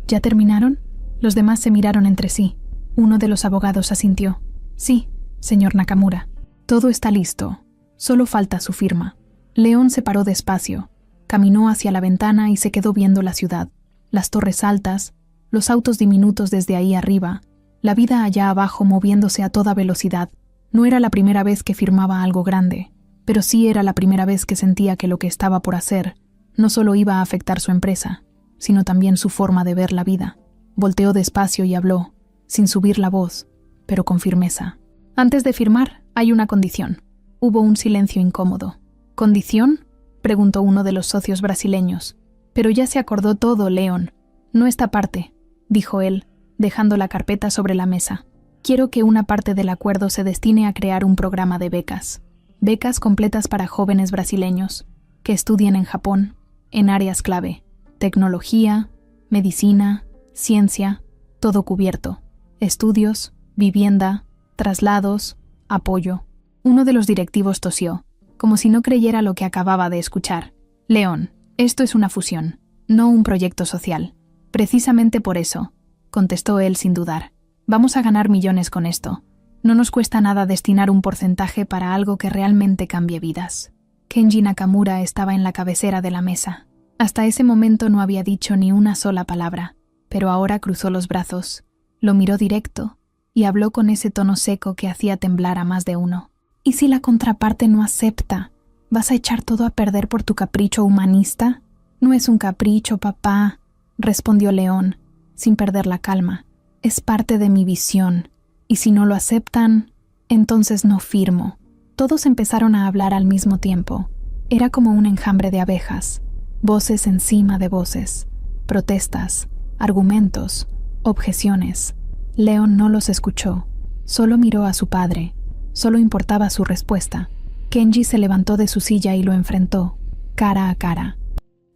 ¿Ya terminaron? Los demás se miraron entre sí. Uno de los abogados asintió. Sí, señor Nakamura. Todo está listo. Solo falta su firma. León se paró despacio, caminó hacia la ventana y se quedó viendo la ciudad, las torres altas, los autos diminutos desde ahí arriba, la vida allá abajo moviéndose a toda velocidad. No era la primera vez que firmaba algo grande, pero sí era la primera vez que sentía que lo que estaba por hacer no solo iba a afectar su empresa, sino también su forma de ver la vida. Volteó despacio y habló, sin subir la voz, pero con firmeza. Antes de firmar, hay una condición. Hubo un silencio incómodo. ¿Condición?, preguntó uno de los socios brasileños. Pero ya se acordó todo, León. No esta parte, dijo él, dejando la carpeta sobre la mesa. Quiero que una parte del acuerdo se destine a crear un programa de becas. Becas completas para jóvenes brasileños, que estudien en Japón, en áreas clave. Tecnología, medicina, ciencia, todo cubierto. Estudios, vivienda, traslados, apoyo. Uno de los directivos tosió, como si no creyera lo que acababa de escuchar. León, esto es una fusión, no un proyecto social. Precisamente por eso, contestó él sin dudar. Vamos a ganar millones con esto. No nos cuesta nada destinar un porcentaje para algo que realmente cambie vidas. Kenji Nakamura estaba en la cabecera de la mesa. Hasta ese momento no había dicho ni una sola palabra, pero ahora cruzó los brazos, lo miró directo y habló con ese tono seco que hacía temblar a más de uno. ¿Y si la contraparte no acepta? ¿Vas a echar todo a perder por tu capricho humanista? No es un capricho, papá, respondió León, sin perder la calma. Es parte de mi visión, y si no lo aceptan, entonces no firmo. Todos empezaron a hablar al mismo tiempo. Era como un enjambre de abejas, voces encima de voces, protestas, argumentos, objeciones. León no los escuchó, solo miró a su padre. Solo importaba su respuesta. Kenji se levantó de su silla y lo enfrentó, cara a cara.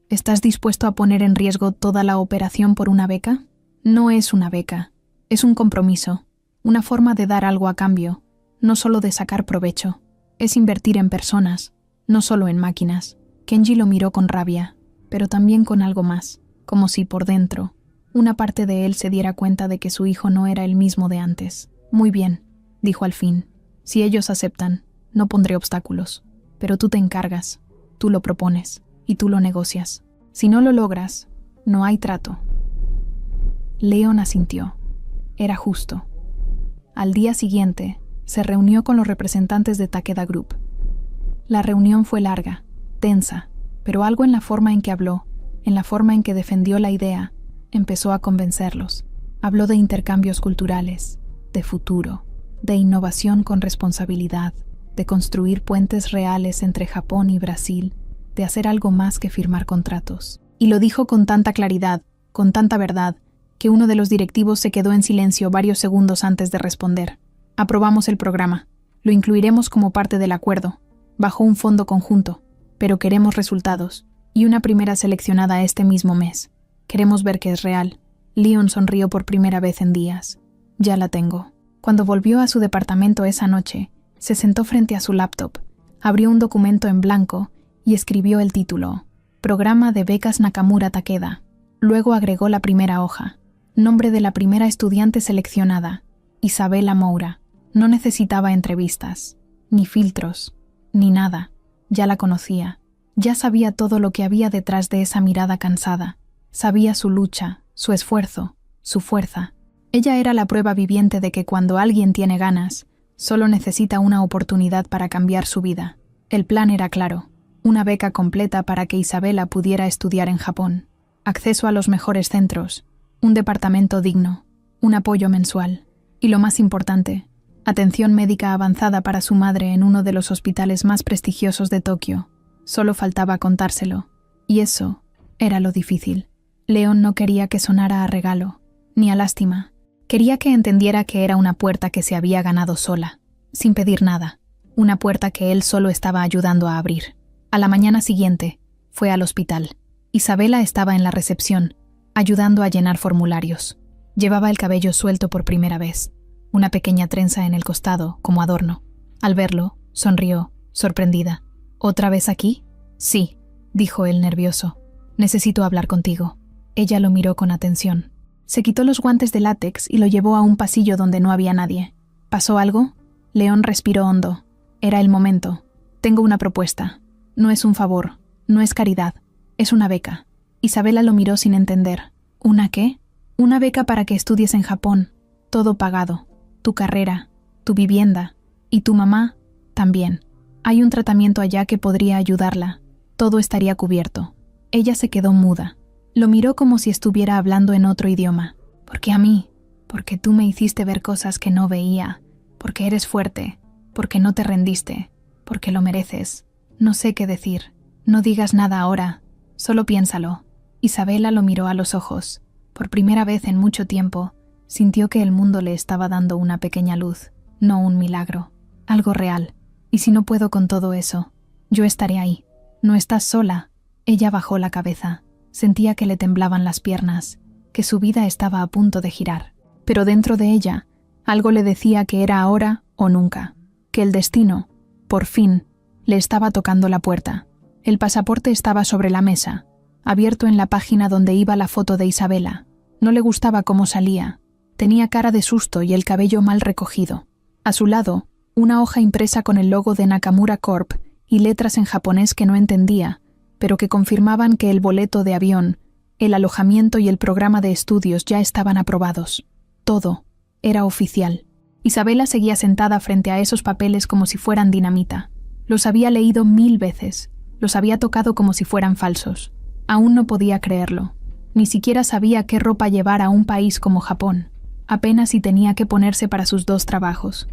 ¿Estás dispuesto a poner en riesgo toda la operación por una beca? No es una beca, es un compromiso, una forma de dar algo a cambio, no solo de sacar provecho. Es invertir en personas, no solo en máquinas. Kenji lo miró con rabia, pero también con algo más, como si por dentro, una parte de él se diera cuenta de que su hijo no era el mismo de antes. Muy bien, dijo al fin. Si ellos aceptan, no pondré obstáculos, pero tú te encargas, tú lo propones y tú lo negocias. Si no lo logras, no hay trato. León asintió. Era justo. Al día siguiente, se reunió con los representantes de Takeda Group. La reunión fue larga, tensa, pero algo en la forma en que habló, en la forma en que defendió la idea, empezó a convencerlos. Habló de intercambios culturales, de futuro, de innovación con responsabilidad, de construir puentes reales entre Japón y Brasil, de hacer algo más que firmar contratos. Y lo dijo con tanta claridad, con tanta verdad, que uno de los directivos se quedó en silencio varios segundos antes de responder. Aprobamos el programa. Lo incluiremos como parte del acuerdo, bajo un fondo conjunto, pero queremos resultados, y una primera seleccionada este mismo mes. Queremos ver que es real. Leon sonrió por primera vez en días. Ya la tengo. Cuando volvió a su departamento esa noche, se sentó frente a su laptop, abrió un documento en blanco y escribió el título: Programa de Becas Nakamura Takeda. Luego agregó la primera hoja. Nombre de la primera estudiante seleccionada: Isabela Moura. No necesitaba entrevistas, ni filtros, ni nada. Ya la conocía. Ya sabía todo lo que había detrás de esa mirada cansada. Sabía su lucha, su esfuerzo, su fuerza. Ella era la prueba viviente de que cuando alguien tiene ganas, solo necesita una oportunidad para cambiar su vida. El plan era claro: una beca completa para que Isabela pudiera estudiar en Japón, acceso a los mejores centros, un departamento digno, un apoyo mensual y, lo más importante, atención médica avanzada para su madre en uno de los hospitales más prestigiosos de Tokio. Solo faltaba contárselo, y eso era lo difícil. Leon no quería que sonara a regalo, ni a lástima. Quería que entendiera que era una puerta que se había ganado sola, sin pedir nada, una puerta que él solo estaba ayudando a abrir. A la mañana siguiente, fue al hospital. Isabela estaba en la recepción, ayudando a llenar formularios. Llevaba el cabello suelto por primera vez, una pequeña trenza en el costado, como adorno. Al verlo, sonrió, sorprendida. ¿Otra vez aquí? Sí, dijo él nervioso. Necesito hablar contigo. Ella lo miró con atención. Se quitó los guantes de látex y lo llevó a un pasillo donde no había nadie. ¿Pasó algo? León respiró hondo. Era el momento. Tengo una propuesta. No es un favor, no es caridad, es una beca. Isabela lo miró sin entender. ¿Una qué? Una beca para que estudies en Japón. Todo pagado. Tu carrera, tu vivienda y tu mamá también. Hay un tratamiento allá que podría ayudarla. Todo estaría cubierto. Ella se quedó muda. Lo miró como si estuviera hablando en otro idioma. ¿Por qué a mí? Porque tú me hiciste ver cosas que no veía. Porque eres fuerte. Porque no te rendiste. Porque lo mereces. No sé qué decir. No digas nada ahora. Solo piénsalo. Isabela lo miró a los ojos. Por primera vez en mucho tiempo, sintió que el mundo le estaba dando una pequeña luz, no un milagro. Algo real. Y si no puedo con todo eso, yo estaré ahí. No estás sola. Ella bajó la cabeza. Sentía que le temblaban las piernas, que su vida estaba a punto de girar. Pero dentro de ella, algo le decía que era ahora o nunca. Que el destino, por fin, le estaba tocando la puerta. El pasaporte estaba sobre la mesa, abierto en la página donde iba la foto de Isabela. No le gustaba cómo salía. Tenía cara de susto y el cabello mal recogido. A su lado, una hoja impresa con el logo de Nakamura Corp y letras en japonés que no entendía, pero que confirmaban que el boleto de avión, el alojamiento y el programa de estudios ya estaban aprobados. Todo era oficial. Isabela seguía sentada frente a esos papeles como si fueran dinamita. Los había leído 1000 veces. Los había tocado como si fueran falsos. Aún no podía creerlo. Ni siquiera sabía qué ropa llevar a un país como Japón. Apenas si tenía que ponerse para sus 2 trabajos.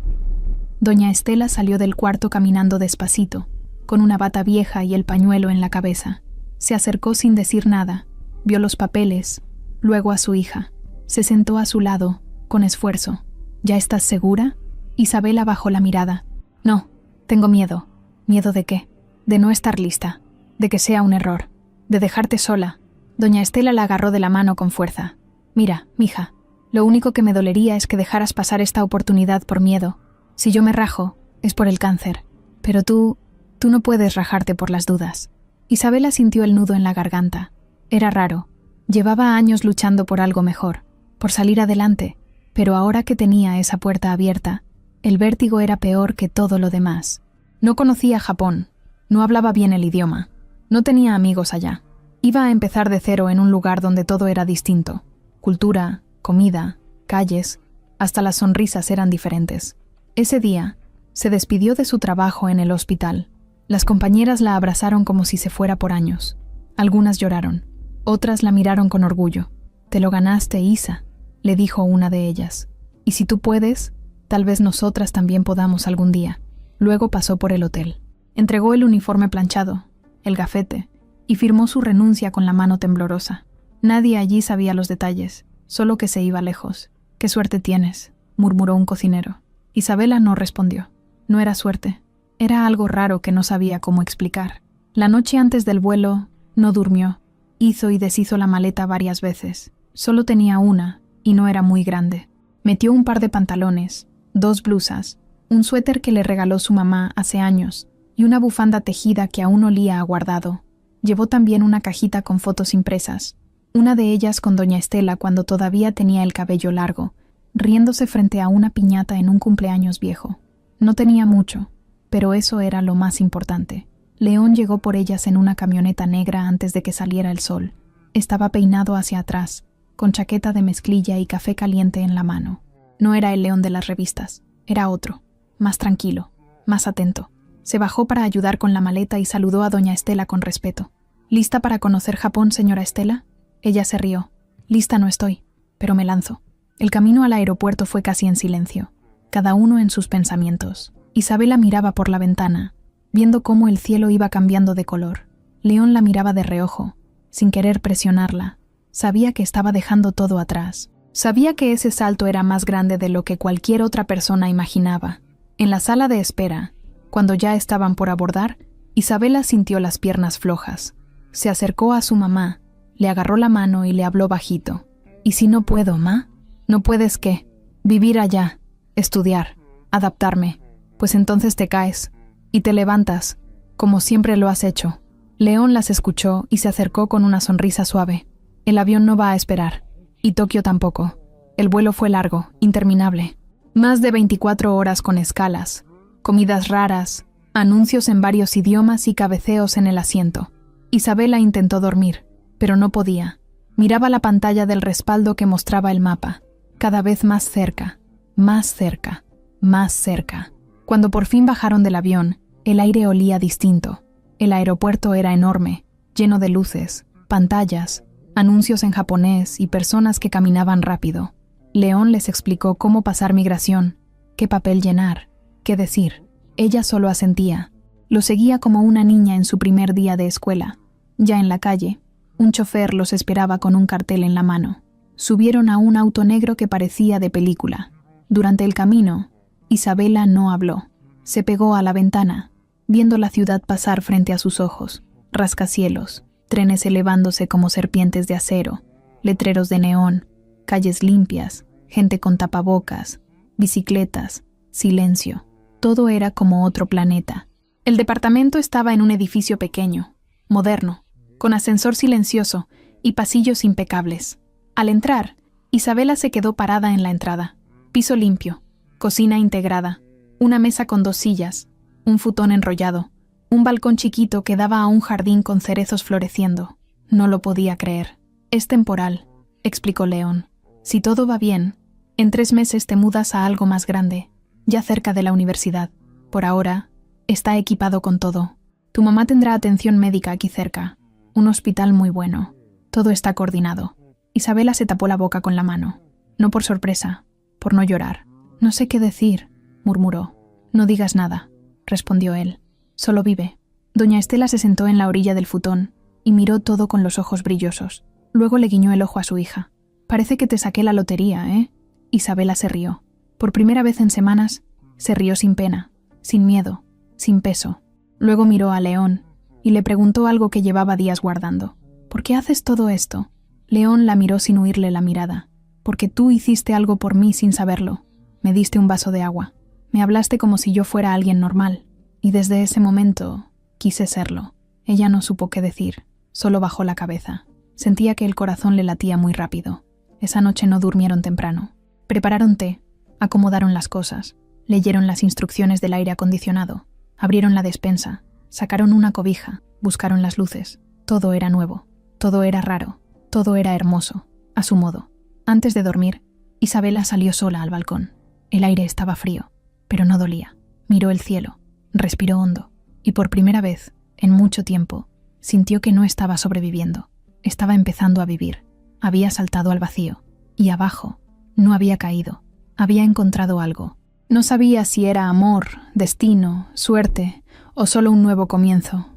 Doña Estela salió del cuarto caminando despacito, con una bata vieja y el pañuelo en la cabeza. Se acercó sin decir nada, vio los papeles, luego a su hija. Se sentó a su lado, con esfuerzo. ¿Ya estás segura? Isabela bajó la mirada. No, tengo miedo. ¿Miedo de qué? De no estar lista, de que sea un error, de dejarte sola. Doña Estela la agarró de la mano con fuerza. Mira, mija, lo único que me dolería es que dejaras pasar esta oportunidad por miedo. Si yo me rajo, es por el cáncer. Pero tú no puedes rajarte por las dudas. Isabela sintió el nudo en la garganta. Era raro. Llevaba años luchando por algo mejor, por salir adelante, pero ahora que tenía esa puerta abierta, el vértigo era peor que todo lo demás. No conocía Japón, no hablaba bien el idioma, no tenía amigos allá. Iba a empezar de cero en un lugar donde todo era distinto. Cultura, comida, calles, hasta las sonrisas eran diferentes. Ese día, se despidió de su trabajo en el hospital. Las compañeras la abrazaron como si se fuera por años. Algunas lloraron, otras la miraron con orgullo. «Te lo ganaste, Isa», le dijo una de ellas. «Y si tú puedes, tal vez nosotras también podamos algún día». Luego pasó por el hotel. Entregó el uniforme planchado, el gafete, y firmó su renuncia con la mano temblorosa. Nadie allí sabía los detalles, solo que se iba lejos. «Qué suerte tienes», murmuró un cocinero. Isabela no respondió. No era suerte. Era algo raro que no sabía cómo explicar. La noche antes del vuelo, no durmió. Hizo y deshizo la maleta varias veces. Solo tenía una, y no era muy grande. Metió un par de pantalones, 2 blusas, un suéter que le regaló su mamá hace años, y una bufanda tejida que aún olía a guardado. Llevó también una cajita con fotos impresas, una de ellas con doña Estela cuando todavía tenía el cabello largo, riéndose frente a una piñata en un cumpleaños viejo. No tenía mucho, pero eso era lo más importante. León llegó por ellas en una camioneta negra antes de que saliera el sol. Estaba peinado hacia atrás, con chaqueta de mezclilla y café caliente en la mano. No era el León de las revistas, era otro, más tranquilo, más atento. Se bajó para ayudar con la maleta y saludó a doña Estela con respeto. «¿Lista para conocer Japón, señora Estela?» Ella se rió. «Lista no estoy, pero me lanzo». El camino al aeropuerto fue casi en silencio, cada uno en sus pensamientos. Isabela miraba por la ventana, viendo cómo el cielo iba cambiando de color. León la miraba de reojo, sin querer presionarla. Sabía que estaba dejando todo atrás. Sabía que ese salto era más grande de lo que cualquier otra persona imaginaba. En la sala de espera, cuando ya estaban por abordar, Isabela sintió las piernas flojas. Se acercó a su mamá, le agarró la mano y le habló bajito. «¿Y si no puedo, ma?» «¿No puedes qué?» «Vivir allá, estudiar, adaptarme. Pues entonces te caes y te levantas, como siempre lo has hecho». León las escuchó y se acercó con una sonrisa suave. «El avión no va a esperar, y Tokio tampoco. El vuelo fue largo, interminable. Más de 24 horas con escalas, comidas raras, anuncios en varios idiomas y cabeceos en el asiento». Isabela intentó dormir, pero no podía. Miraba la pantalla del respaldo que mostraba el mapa, cada vez más cerca, más cerca, más cerca. Cuando por fin bajaron del avión, el aire olía distinto. El aeropuerto era enorme, lleno de luces, pantallas, anuncios en japonés y personas que caminaban rápido. León les explicó cómo pasar migración, qué papel llenar, qué decir. Ella solo asentía. Lo seguía como una niña en su primer día de escuela. Ya en la calle, un chofer los esperaba con un cartel en la mano. Subieron a un auto negro que parecía de película. Durante el camino, Isabela no habló. Se pegó a la ventana, viendo la ciudad pasar frente a sus ojos. Rascacielos, trenes elevándose como serpientes de acero, letreros de neón, calles limpias, gente con tapabocas, bicicletas, silencio. Todo era como otro planeta. El departamento estaba en un edificio pequeño, moderno, con ascensor silencioso y pasillos impecables. Al entrar, Isabela se quedó parada en la entrada. Piso limpio, cocina integrada, una mesa con 2 sillas, un futón enrollado, un balcón chiquito que daba a un jardín con cerezos floreciendo. No lo podía creer. «Es temporal», explicó León. «Si todo va bien, en 3 meses te mudas a algo más grande, ya cerca de la universidad. Por ahora, está equipado con todo. Tu mamá tendrá atención médica aquí cerca, un hospital muy bueno. Todo está coordinado». Isabela se tapó la boca con la mano. No por sorpresa, por no llorar. «No sé qué decir», murmuró. «No digas nada», respondió él. «Solo vive». Doña Estela se sentó en la orilla del futón y miró todo con los ojos brillosos. Luego le guiñó el ojo a su hija. «Parece que te saqué la lotería, ¿eh?» Isabela se rió. Por primera vez en semanas, se rió sin pena, sin miedo, sin peso. Luego miró a León y le preguntó algo que llevaba días guardando. «¿Por qué haces todo esto?» León la miró sin huirle la mirada. «Porque tú hiciste algo por mí sin saberlo. Me diste un vaso de agua. Me hablaste como si yo fuera alguien normal. Y desde ese momento quise serlo». Ella no supo qué decir, solo bajó la cabeza. Sentía que el corazón le latía muy rápido. Esa noche no durmieron temprano. Prepararon té, acomodaron las cosas, leyeron las instrucciones del aire acondicionado, abrieron la despensa, sacaron una cobija, buscaron las luces. Todo era nuevo, todo era raro, todo era hermoso, a su modo. Antes de dormir, Isabela salió sola al balcón. El aire estaba frío, pero no dolía. Miró el cielo, respiró hondo, y por primera vez, en mucho tiempo, sintió que no estaba sobreviviendo. Estaba empezando a vivir. Había saltado al vacío, y abajo no había caído. Había encontrado algo. No sabía si era amor, destino, suerte o solo un nuevo comienzo.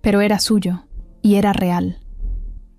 Pero era suyo, y era real.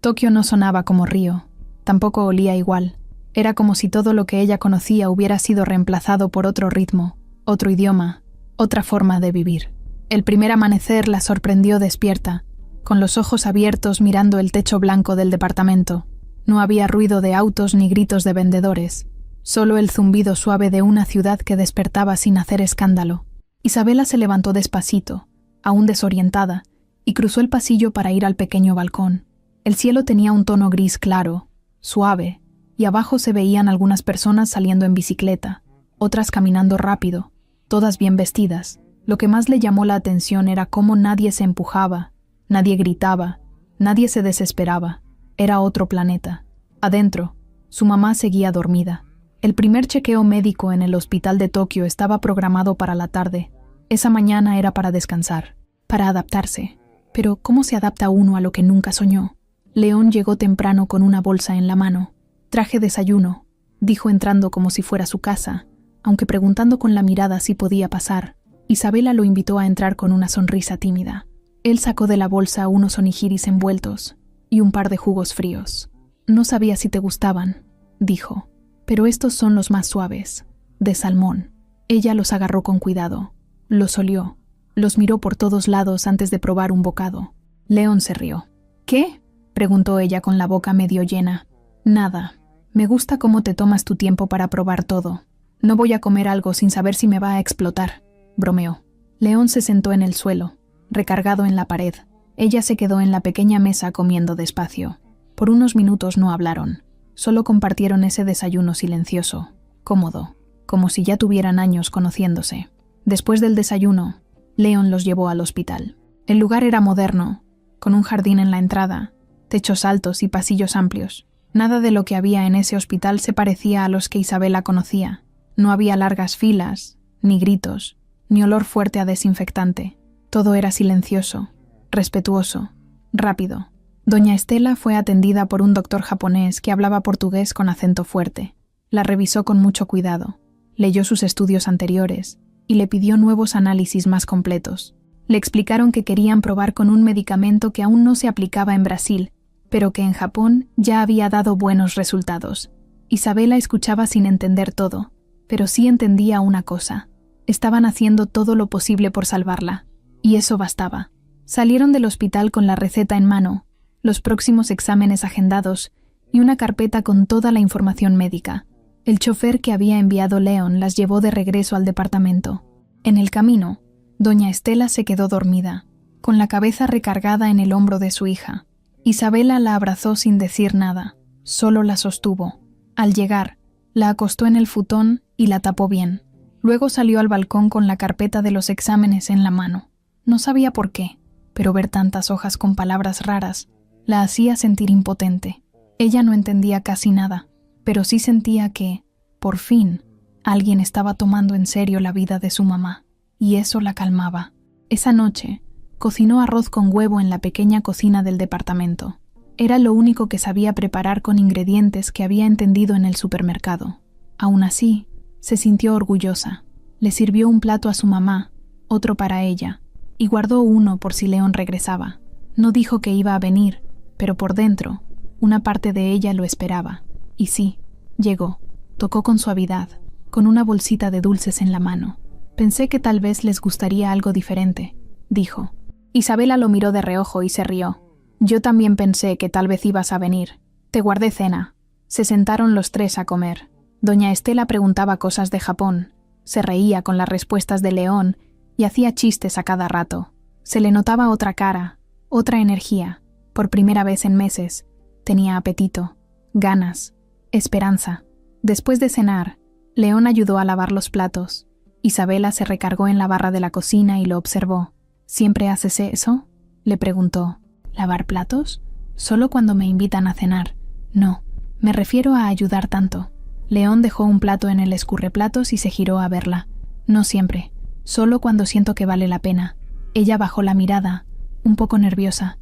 Tokio no sonaba como Río, tampoco olía igual. Era como si todo lo que ella conocía hubiera sido reemplazado por otro ritmo, otro idioma, otra forma de vivir. El primer amanecer la sorprendió despierta, con los ojos abiertos mirando el techo blanco del departamento. No había ruido de autos ni gritos de vendedores, solo el zumbido suave de una ciudad que despertaba sin hacer escándalo. Isabela se levantó despacito, aún desorientada, y cruzó el pasillo para ir al pequeño balcón. El cielo tenía un tono gris claro, suave, y abajo se veían algunas personas saliendo en bicicleta, otras caminando rápido, todas bien vestidas. Lo que más le llamó la atención era cómo nadie se empujaba, nadie gritaba, nadie se desesperaba. Era otro planeta. Adentro, su mamá seguía dormida. El primer chequeo médico en el hospital de Tokio estaba programado para la tarde. Esa mañana era para descansar, para adaptarse. Pero ¿cómo se adapta uno a lo que nunca soñó? León llegó temprano con una bolsa en la mano. «Traje desayuno», dijo entrando como si fuera su casa, aunque preguntando con la mirada si podía pasar. Isabela lo invitó a entrar con una sonrisa tímida. Él sacó de la bolsa unos onigiris envueltos y un par de jugos fríos. «No sabía si te gustaban», dijo, «pero estos son los más suaves, de salmón». Ella los agarró con cuidado, los olió, los miró por todos lados antes de probar un bocado. León se rió. «¿Qué?», preguntó ella con la boca medio llena. «Nada. Me gusta cómo te tomas tu tiempo para probar todo. No voy a comer algo sin saber si me va a explotar», bromeó. León se sentó en el suelo, recargado en la pared. Ella se quedó en la pequeña mesa comiendo despacio. Por unos minutos no hablaron. Solo compartieron ese desayuno silencioso, cómodo, como si ya tuvieran años conociéndose. Después del desayuno, León los llevó al hospital. El lugar era moderno, con un jardín en la entrada, techos altos y pasillos amplios. Nada de lo que había en ese hospital se parecía a los que Isabela conocía. No había largas filas, ni gritos, ni olor fuerte a desinfectante. Todo era silencioso, respetuoso, rápido. Doña Estela fue atendida por un doctor japonés que hablaba portugués con acento fuerte. La revisó con mucho cuidado, leyó sus estudios anteriores y le pidió nuevos análisis más completos. Le explicaron que querían probar con un medicamento que aún no se aplicaba en Brasil, pero que en Japón ya había dado buenos resultados. Isabela escuchaba sin entender todo, pero sí entendía una cosa. Estaban haciendo todo lo posible por salvarla, y eso bastaba. Salieron del hospital con la receta en mano, los próximos exámenes agendados y una carpeta con toda la información médica. El chofer que había enviado León las llevó de regreso al departamento. En el camino, doña Estela se quedó dormida, con la cabeza recargada en el hombro de su hija. Isabela la abrazó sin decir nada, solo la sostuvo. Al llegar, la acostó en el futón y la tapó bien. Luego salió al balcón con la carpeta de los exámenes en la mano. No sabía por qué, pero ver tantas hojas con palabras raras la hacía sentir impotente. Ella no entendía casi nada, pero sí sentía que, por fin, alguien estaba tomando en serio la vida de su mamá, y eso la calmaba. Esa noche, cocinó arroz con huevo en la pequeña cocina del departamento. Era lo único que sabía preparar con ingredientes que había entendido en el supermercado. Aún así, se sintió orgullosa. Le sirvió un plato a su mamá, otro para ella, y guardó uno por si León regresaba. No dijo que iba a venir, pero por dentro, una parte de ella lo esperaba. Y sí, llegó. Tocó con suavidad, con una bolsita de dulces en la mano. «Pensé que tal vez les gustaría algo diferente», dijo. Isabela lo miró de reojo y se rió. «Yo también pensé que tal vez ibas a venir. Te guardé cena». Se sentaron los tres a comer. Doña Estela preguntaba cosas de Japón, se reía con las respuestas de León y hacía chistes a cada rato. Se le notaba otra cara, otra energía. Por primera vez en meses, tenía apetito, ganas, esperanza. Después de cenar, León ayudó a lavar los platos. Isabela se recargó en la barra de la cocina y lo observó. «¿Siempre haces eso?», le preguntó. «¿Lavar platos? Solo cuando me invitan a cenar. No, me refiero a ayudar tanto». León dejó un plato en el escurreplatos y se giró a verla. «No siempre, solo cuando siento que vale la pena». Ella bajó la mirada, un poco nerviosa,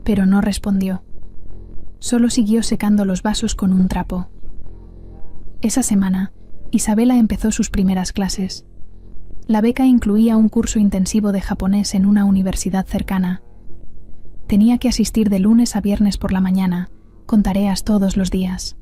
pero no respondió. Solo siguió secando los vasos con un trapo. Esa semana, Isabela empezó sus primeras clases. La beca incluía un curso intensivo de japonés en una universidad cercana. Tenía que asistir de lunes a viernes por la mañana, con tareas todos los días.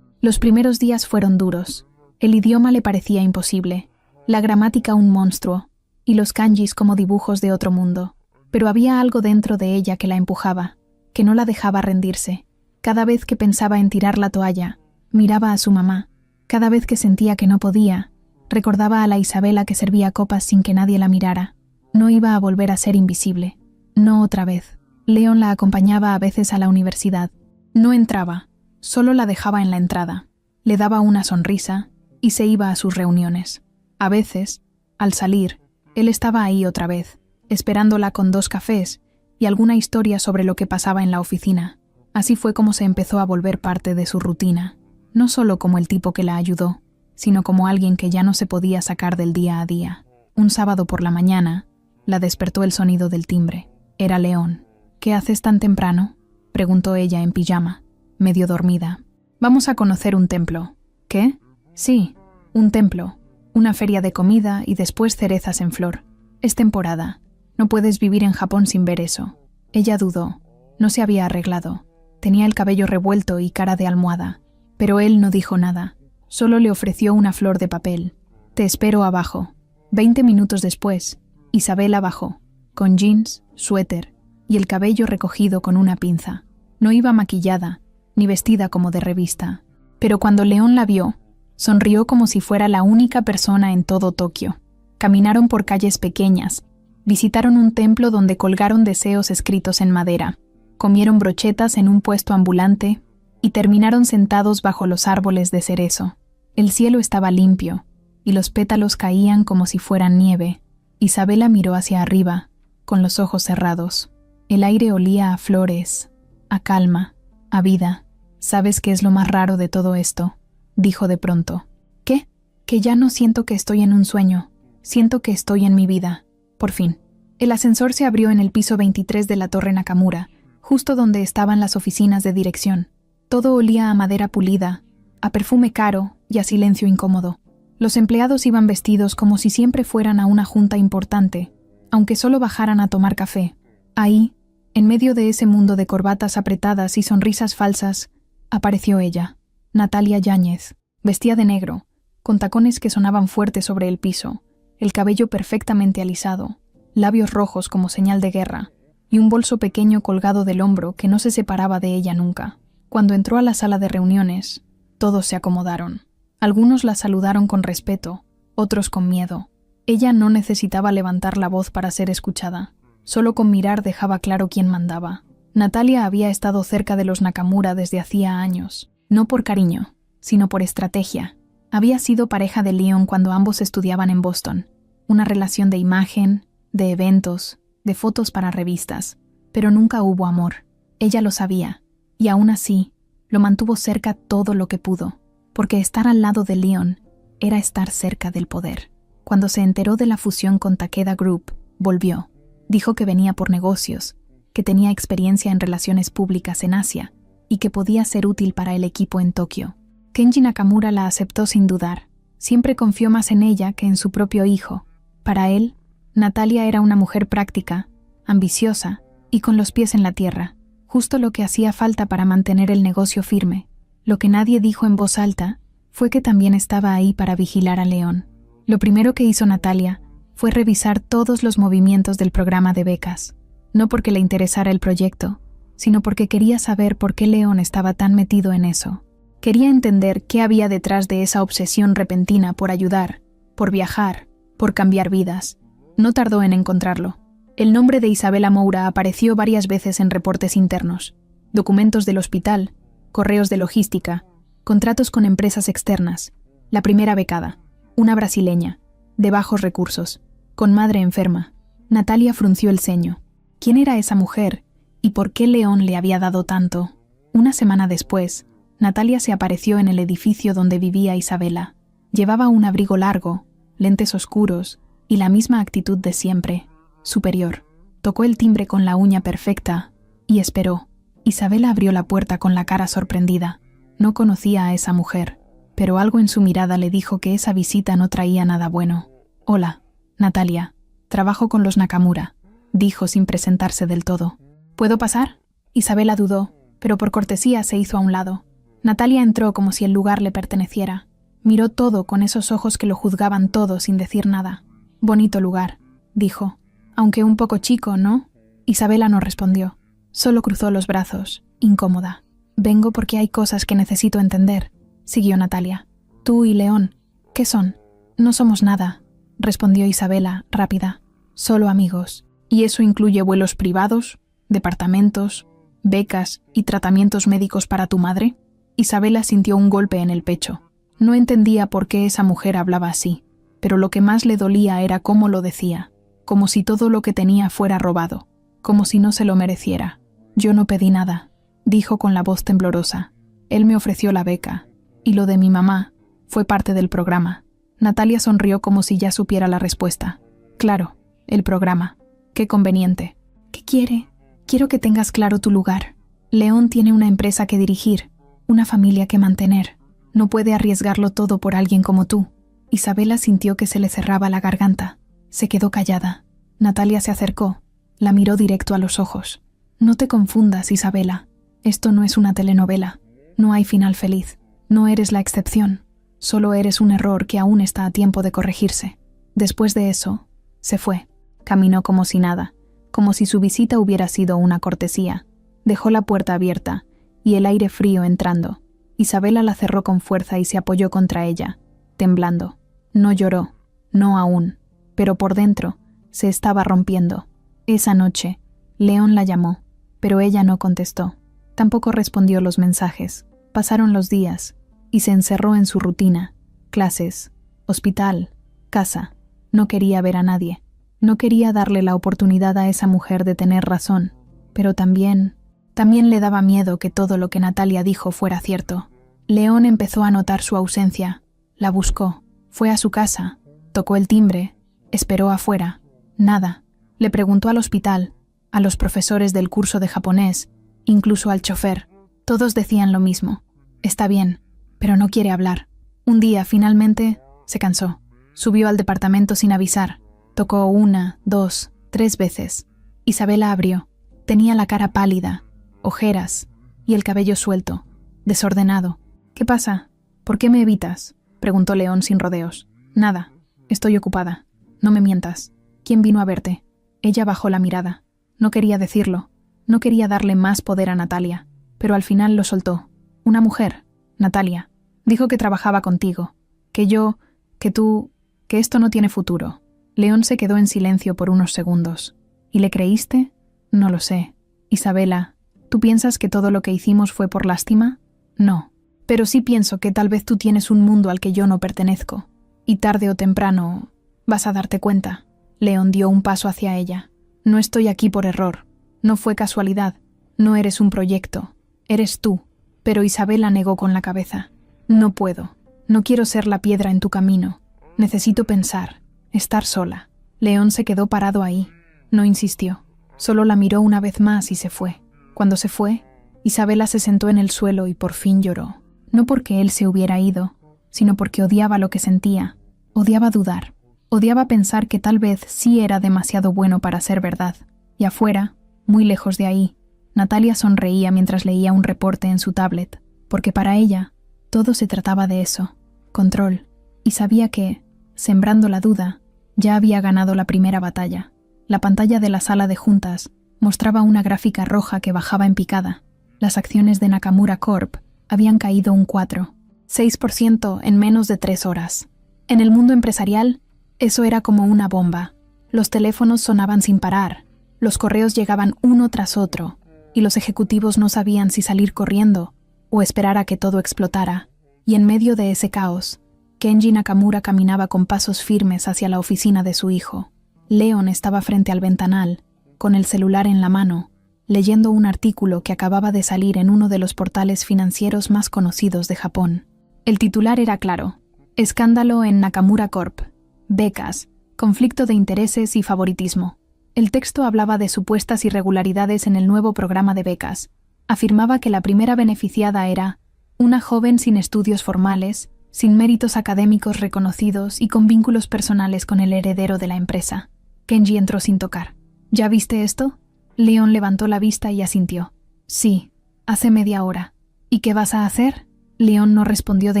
Los primeros días fueron duros. El idioma le parecía imposible, la gramática un monstruo, y los kanjis como dibujos de otro mundo. Pero había algo dentro de ella que la empujaba, que no la dejaba rendirse. Cada vez que pensaba en tirar la toalla, miraba a su mamá. Cada vez que sentía que no podía, recordaba a la Isabela que servía copas sin que nadie la mirara. No iba a volver a ser invisible. No otra vez. Leon la acompañaba a veces a la universidad. No entraba, solo la dejaba en la entrada. Le daba una sonrisa y se iba a sus reuniones. A veces, al salir, él estaba ahí otra vez, esperándola con 2 cafés y alguna historia sobre lo que pasaba en la oficina. Así fue como se empezó a volver parte de su rutina, no solo como el tipo que la ayudó, sino como alguien que ya no se podía sacar del día a día. Un sábado por la mañana, la despertó el sonido del timbre. Era León. «¿Qué haces tan temprano?», preguntó ella en pijama, medio dormida. «Vamos a conocer un templo». «¿Qué?». «Sí, un templo. Una feria de comida y después cerezas en flor. Es temporada. No puedes vivir en Japón sin ver eso». Ella dudó. No se había arreglado. Tenía el cabello revuelto y cara de almohada. Pero él no dijo nada. Solo le ofreció una flor de papel. «Te espero abajo». 20 minutos después, Isabela bajó, con jeans, suéter y el cabello recogido con una pinza. No iba maquillada, ni vestida como de revista. Pero cuando León la vio, sonrió como si fuera la única persona en todo Tokio. Caminaron por calles pequeñas, visitaron un templo donde colgaron deseos escritos en madera, comieron brochetas en un puesto ambulante y terminaron sentados bajo los árboles de cerezo. El cielo estaba limpio y los pétalos caían como si fueran nieve. Isabela miró hacia arriba, con los ojos cerrados. El aire olía a flores, a calma, a vida. «¿Sabes qué es lo más raro de todo esto?», dijo de pronto. «¿Qué?». «Que ya no siento que estoy en un sueño. Siento que estoy en mi vida. Por fin». El ascensor se abrió en el piso 23 de la Torre Nakamura, justo donde estaban las oficinas de dirección. Todo olía a madera pulida, a perfume caro y a silencio incómodo. Los empleados iban vestidos como si siempre fueran a una junta importante, aunque solo bajaran a tomar café. Ahí, en medio de ese mundo de corbatas apretadas y sonrisas falsas, apareció ella, Natalia Yáñez, vestida de negro, con tacones que sonaban fuerte sobre el piso, el cabello perfectamente alisado, labios rojos como señal de guerra, y un bolso pequeño colgado del hombro que no se separaba de ella nunca. Cuando entró a la sala de reuniones, todos se acomodaron. Algunos la saludaron con respeto, otros con miedo. Ella no necesitaba levantar la voz para ser escuchada. Solo con mirar dejaba claro quién mandaba. Natalia había estado cerca de los Nakamura desde hacía años, no por cariño, sino por estrategia. Había sido pareja de Leon cuando ambos estudiaban en Boston. Una relación de imagen, de eventos, de fotos para revistas. Pero nunca hubo amor. Ella lo sabía, y aún así, lo mantuvo cerca todo lo que pudo, porque estar al lado de Leon era estar cerca del poder. Cuando se enteró de la fusión con Takeda Group, volvió. Dijo que venía por negocios, que tenía experiencia en relaciones públicas en Asia y que podía ser útil para el equipo en Tokio. Kenji Nakamura la aceptó sin dudar. Siempre confió más en ella que en su propio hijo. Para él, Natalia era una mujer práctica, ambiciosa y con los pies en la tierra, justo lo que hacía falta para mantener el negocio firme. Lo que nadie dijo en voz alta fue que también estaba ahí para vigilar a León. Lo primero que hizo Natalia fue revisar todos los movimientos del programa de becas, no porque le interesara el proyecto, sino porque quería saber por qué León estaba tan metido en eso. Quería entender qué había detrás de esa obsesión repentina por ayudar, por viajar, por cambiar vidas. No tardó en encontrarlo. El nombre de Isabela Moura apareció varias veces en reportes internos, documentos del hospital, correos de logística, contratos con empresas externas. La primera becada, una brasileña, de bajos recursos, con madre enferma. Natalia frunció el ceño. ¿Quién era esa mujer y por qué León le había dado tanto? Una semana después, Natalia se apareció en el edificio donde vivía Isabela. Llevaba un abrigo largo, lentes oscuros y la misma actitud de siempre, superior. Tocó el timbre con la uña perfecta y esperó. Isabela abrió la puerta con la cara sorprendida. No conocía a esa mujer, pero algo en su mirada le dijo que esa visita no traía nada bueno. «Hola, Natalia. Trabajo con los Nakamura», dijo sin presentarse del todo. «¿Puedo pasar?» Isabela dudó, pero por cortesía se hizo a un lado. Natalia entró como si el lugar le perteneciera. Miró todo con esos ojos que lo juzgaban todo sin decir nada. «Bonito lugar», dijo. «Aunque un poco chico, ¿no?» Isabela no respondió. Solo cruzó los brazos, incómoda. «Vengo porque hay cosas que necesito entender», siguió Natalia. «Tú y León, ¿qué son?» «No somos nada», respondió Isabela, rápida. «Solo amigos. ¿Y eso incluye vuelos privados, departamentos, becas y tratamientos médicos para tu madre?» Isabela sintió un golpe en el pecho. No entendía por qué esa mujer hablaba así, pero lo que más le dolía era cómo lo decía, como si todo lo que tenía fuera robado, como si no se lo mereciera. «Yo no pedí nada», dijo con la voz temblorosa. «Él me ofreció la beca, y lo de mi mamá fue parte del programa». Natalia sonrió como si ya supiera la respuesta. «Claro, el programa. Qué conveniente». «¿Qué quiere?» «Quiero que tengas claro tu lugar. León tiene una empresa que dirigir, una familia que mantener. No puede arriesgarlo todo por alguien como tú». Isabela sintió que se le cerraba la garganta. Se quedó callada. Natalia se acercó, la miró directo a los ojos. «No te confundas, Isabela. Esto no es una telenovela. No hay final feliz. No eres la excepción. Solo eres un error que aún está a tiempo de corregirse». Después de eso, se fue. Caminó como si nada, como si su visita hubiera sido una cortesía. Dejó la puerta abierta y el aire frío entrando. Isabela la cerró con fuerza y se apoyó contra ella, temblando. No lloró, no aún, pero por dentro se estaba rompiendo. Esa noche, León la llamó, pero ella no contestó. Tampoco respondió los mensajes. Pasaron los días y se encerró en su rutina. Clases, hospital, casa. No quería ver a nadie. No quería darle la oportunidad a esa mujer de tener razón, pero también le daba miedo que todo lo que Natalia dijo fuera cierto. León empezó a notar su ausencia. La buscó, fue a su casa, tocó el timbre, esperó afuera. Nada. Le preguntó al hospital, a los profesores del curso de japonés, incluso al chofer. Todos decían lo mismo. Está bien, pero no quiere hablar. Un día, finalmente, se cansó. Subió al departamento sin avisar. Tocó 1, 2, 3 veces. Isabela abrió. Tenía la cara pálida, ojeras y el cabello suelto, desordenado. «¿Qué pasa? ¿Por qué me evitas?», preguntó León sin rodeos. «Nada. Estoy ocupada. No me mientas. ¿Quién vino a verte?». Ella bajó la mirada. No quería decirlo. No quería darle más poder a Natalia, pero al final lo soltó. «Una mujer, Natalia. Dijo que trabajaba contigo. Que yo, que tú, que esto no tiene futuro». León se quedó en silencio por unos segundos. «¿Y le creíste?». «No lo sé. Isabela, ¿tú piensas que todo lo que hicimos fue por lástima?». «No. Pero sí pienso que tal vez tú tienes un mundo al que yo no pertenezco. Y tarde o temprano vas a darte cuenta». León dio un paso hacia ella. «No estoy aquí por error. No fue casualidad. No eres un proyecto. Eres tú». Pero Isabela negó con la cabeza. «No puedo. No quiero ser la piedra en tu camino. Necesito pensar, estar sola». León se quedó parado ahí. No insistió. Solo la miró una vez más y se fue. Cuando se fue, Isabela se sentó en el suelo y por fin lloró. No porque él se hubiera ido, sino porque odiaba lo que sentía. Odiaba dudar. Odiaba pensar que tal vez sí era demasiado bueno para ser verdad. Y afuera, muy lejos de ahí, Natalia sonreía mientras leía un reporte en su tablet, porque para ella todo se trataba de eso, control, y sabía que, sembrando la duda, ya había ganado la primera batalla. La pantalla de la sala de juntas mostraba una gráfica roja que bajaba en picada. Las acciones de Nakamura Corp habían caído un 6% en menos de 3 horas. En el mundo empresarial, eso era como una bomba. Los teléfonos sonaban sin parar, los correos llegaban uno tras otro, y los ejecutivos no sabían si salir corriendo o esperar a que todo explotara. Y en medio de ese caos, Kenji Nakamura caminaba con pasos firmes hacia la oficina de su hijo. Leon estaba frente al ventanal, con el celular en la mano, leyendo un artículo que acababa de salir en uno de los portales financieros más conocidos de Japón. El titular era claro: Escándalo en Nakamura Corp. Becas, conflicto de intereses y favoritismo. El texto hablaba de supuestas irregularidades en el nuevo programa de becas, Afirmaba que la primera beneficiada era una joven sin estudios formales, sin méritos académicos reconocidos y con vínculos personales con el heredero de la empresa. Kenji entró sin tocar. ¿Ya viste esto? Leon levantó la vista y asintió. Sí, hace media hora. ¿Y qué vas a hacer? Leon no respondió de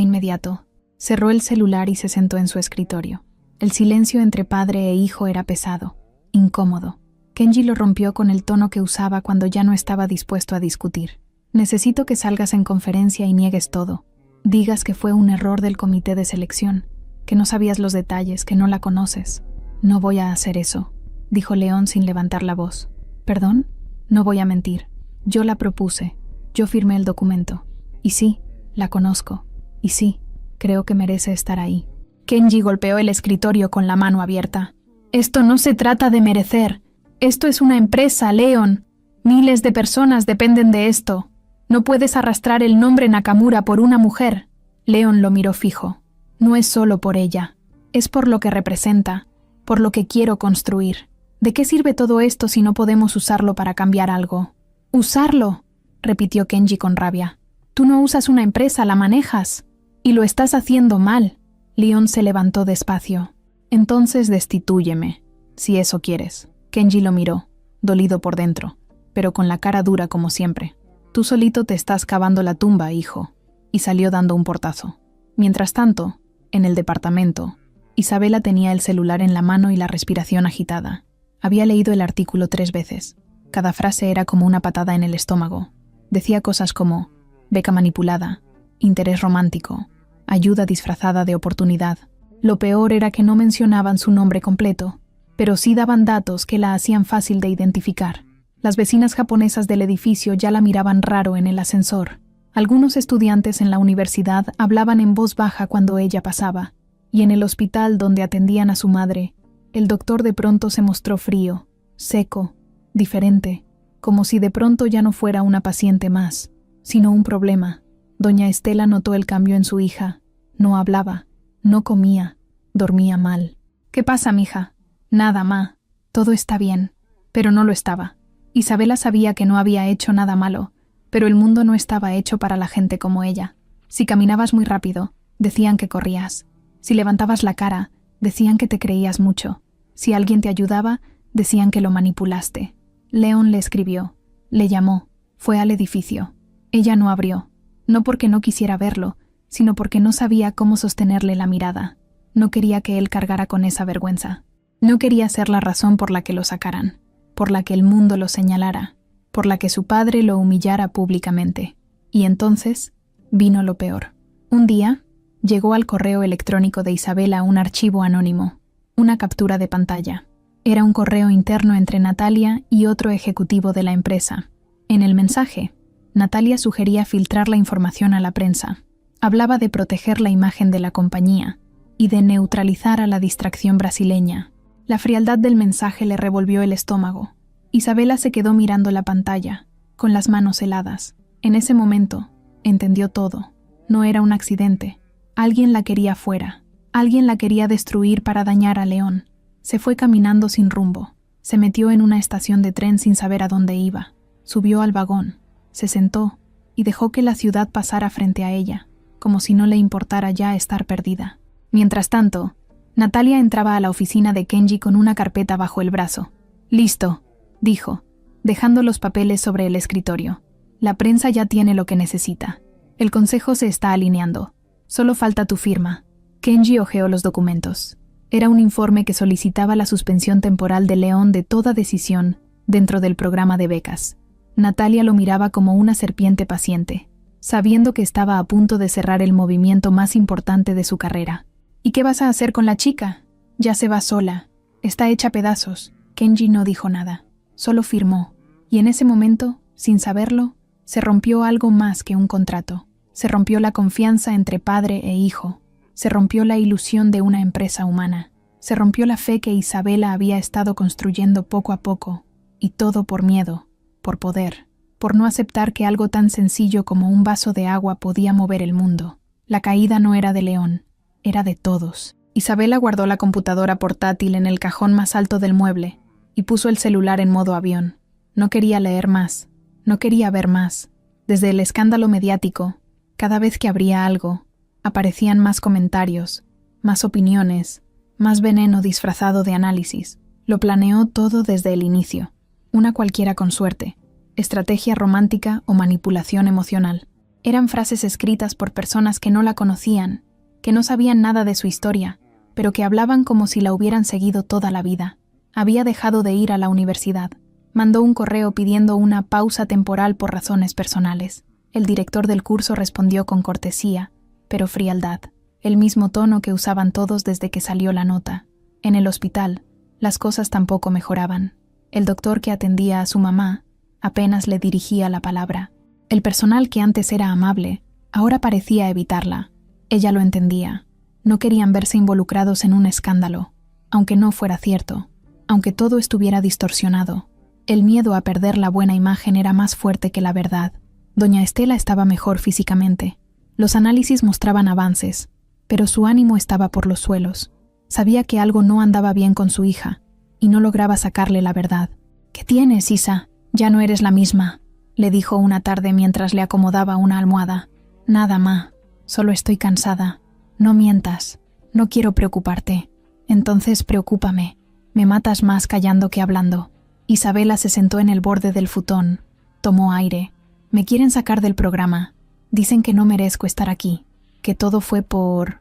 inmediato. Cerró el celular y se sentó en su escritorio. El silencio entre padre e hijo era pesado, incómodo. Kenji lo rompió con el tono que usaba cuando ya no estaba dispuesto a discutir. Necesito que salgas en conferencia y niegues todo. Digas que fue un error del comité de selección, que no sabías los detalles, que no la conoces. No voy a hacer eso, dijo Leon sin levantar la voz. ¿Perdón? No voy a mentir. Yo la propuse. Yo firmé el documento. Y sí, la conozco. Y sí, creo que merece estar ahí. Kenji golpeó el escritorio con la mano abierta. Esto no se trata de merecer. Esto es una empresa, Leon. Miles de personas dependen de esto. No puedes arrastrar el nombre Nakamura por una mujer. Leon lo miró fijo. No es solo por ella. Es por lo que representa, por lo que quiero construir. ¿De qué sirve todo esto si no podemos usarlo para cambiar algo? ¡Usarlo!, repitió Kenji con rabia. Tú no usas una empresa, la manejas. Y lo estás haciendo mal. Leon se levantó despacio. Entonces destitúyeme, si eso quieres. Kenji lo miró, dolido por dentro, pero con la cara dura como siempre. Tú solito te estás cavando la tumba, hijo. Y salió dando un portazo. Mientras tanto, en el departamento, Isabela tenía el celular en la mano y la respiración agitada. Había leído el artículo 3 veces. Cada frase era como una patada en el estómago. Decía cosas como beca manipulada, interés romántico, ayuda disfrazada de oportunidad. Lo peor era que no mencionaban su nombre completo, pero sí daban datos que la hacían fácil de identificar. Las vecinas japonesas del edificio ya la miraban raro en el ascensor. Algunos estudiantes en la universidad hablaban en voz baja cuando ella pasaba, y en el hospital donde atendían a su madre, el doctor de pronto se mostró frío, seco, diferente, como si de pronto ya no fuera una paciente más, sino un problema. Doña Estela notó el cambio en su hija. No hablaba, no comía, dormía mal. ¿Qué pasa, mija? Nada, ma. Todo está bien. Pero no lo estaba. Isabela sabía que no había hecho nada malo, pero el mundo no estaba hecho para la gente como ella. Si caminabas muy rápido, decían que corrías. Si levantabas la cara, decían que te creías mucho. Si alguien te ayudaba, decían que lo manipulaste. Leon le escribió, le llamó, fue al edificio. Ella no abrió, no porque no quisiera verlo, sino porque no sabía cómo sostenerle la mirada. No quería que él cargara con esa vergüenza. No quería ser la razón por la que lo sacaran, por la que el mundo lo señalara, por la que su padre lo humillara públicamente. Y entonces vino lo peor. Un día, llegó al correo electrónico de Isabela un archivo anónimo, una captura de pantalla. Era un correo interno entre Natalia y otro ejecutivo de la empresa. En el mensaje, Natalia sugería filtrar la información a la prensa. Hablaba de proteger la imagen de la compañía y de neutralizar a la distracción brasileña. La frialdad del mensaje le revolvió el estómago. Isabela se quedó mirando la pantalla, con las manos heladas. En ese momento, entendió todo. No era un accidente. Alguien la quería fuera. Alguien la quería destruir para dañar a León. Se fue caminando sin rumbo. Se metió en una estación de tren sin saber a dónde iba. Subió al vagón. Se sentó y dejó que la ciudad pasara frente a ella, como si no le importara ya estar perdida. Mientras tanto, Natalia entraba a la oficina de Kenji con una carpeta bajo el brazo. «Listo», dijo, dejando los papeles sobre el escritorio. «La prensa ya tiene lo que necesita. El consejo se está alineando. Solo falta tu firma». Kenji hojeó los documentos. Era un informe que solicitaba la suspensión temporal de León de toda decisión dentro del programa de becas. Natalia lo miraba como una serpiente paciente, sabiendo que estaba a punto de cerrar el movimiento más importante de su carrera. «¿Y qué vas a hacer con la chica? Ya se va sola. Está hecha pedazos». Kenji no dijo nada, solo firmó. Y en ese momento, sin saberlo, se rompió algo más que un contrato. Se rompió la confianza entre padre e hijo. Se rompió la ilusión de una empresa humana. Se rompió la fe que Isabela había estado construyendo poco a poco. Y todo por miedo, por poder, por no aceptar que algo tan sencillo como un vaso de agua podía mover el mundo. La caída no era de León, era de todos. Isabela guardó la computadora portátil en el cajón más alto del mueble y puso el celular en modo avión. No quería leer más, no quería ver más. Desde el escándalo mediático, cada vez que abría algo, aparecían más comentarios, más opiniones, más veneno disfrazado de análisis. Lo planeó todo desde el inicio, una cualquiera con suerte, estrategia romántica o manipulación emocional. Eran frases escritas por personas que no la conocían, que no sabían nada de su historia, pero que hablaban como si la hubieran seguido toda la vida. Había dejado de ir a la universidad. Mandó un correo pidiendo una pausa temporal por razones personales. El director del curso respondió con cortesía, pero frialdad, el mismo tono que usaban todos desde que salió la nota. En el hospital, las cosas tampoco mejoraban. El doctor que atendía a su mamá apenas le dirigía la palabra. El personal que antes era amable, ahora parecía evitarla. Ella lo entendía. No querían verse involucrados en un escándalo, aunque no fuera cierto, aunque todo estuviera distorsionado. El miedo a perder la buena imagen era más fuerte que la verdad. Doña Estela estaba mejor físicamente. Los análisis mostraban avances, pero su ánimo estaba por los suelos. Sabía que algo no andaba bien con su hija, y no lograba sacarle la verdad. «¿Qué tienes, Isa? Ya no eres la misma», le dijo una tarde mientras le acomodaba una almohada. «Nada, ma. Solo estoy cansada. No mientas. No quiero preocuparte. Entonces preocúpame. Me matas más callando que hablando». Isabela se sentó en el borde del futón. Tomó aire. «Me quieren sacar del programa. Dicen que no merezco estar aquí, que todo fue por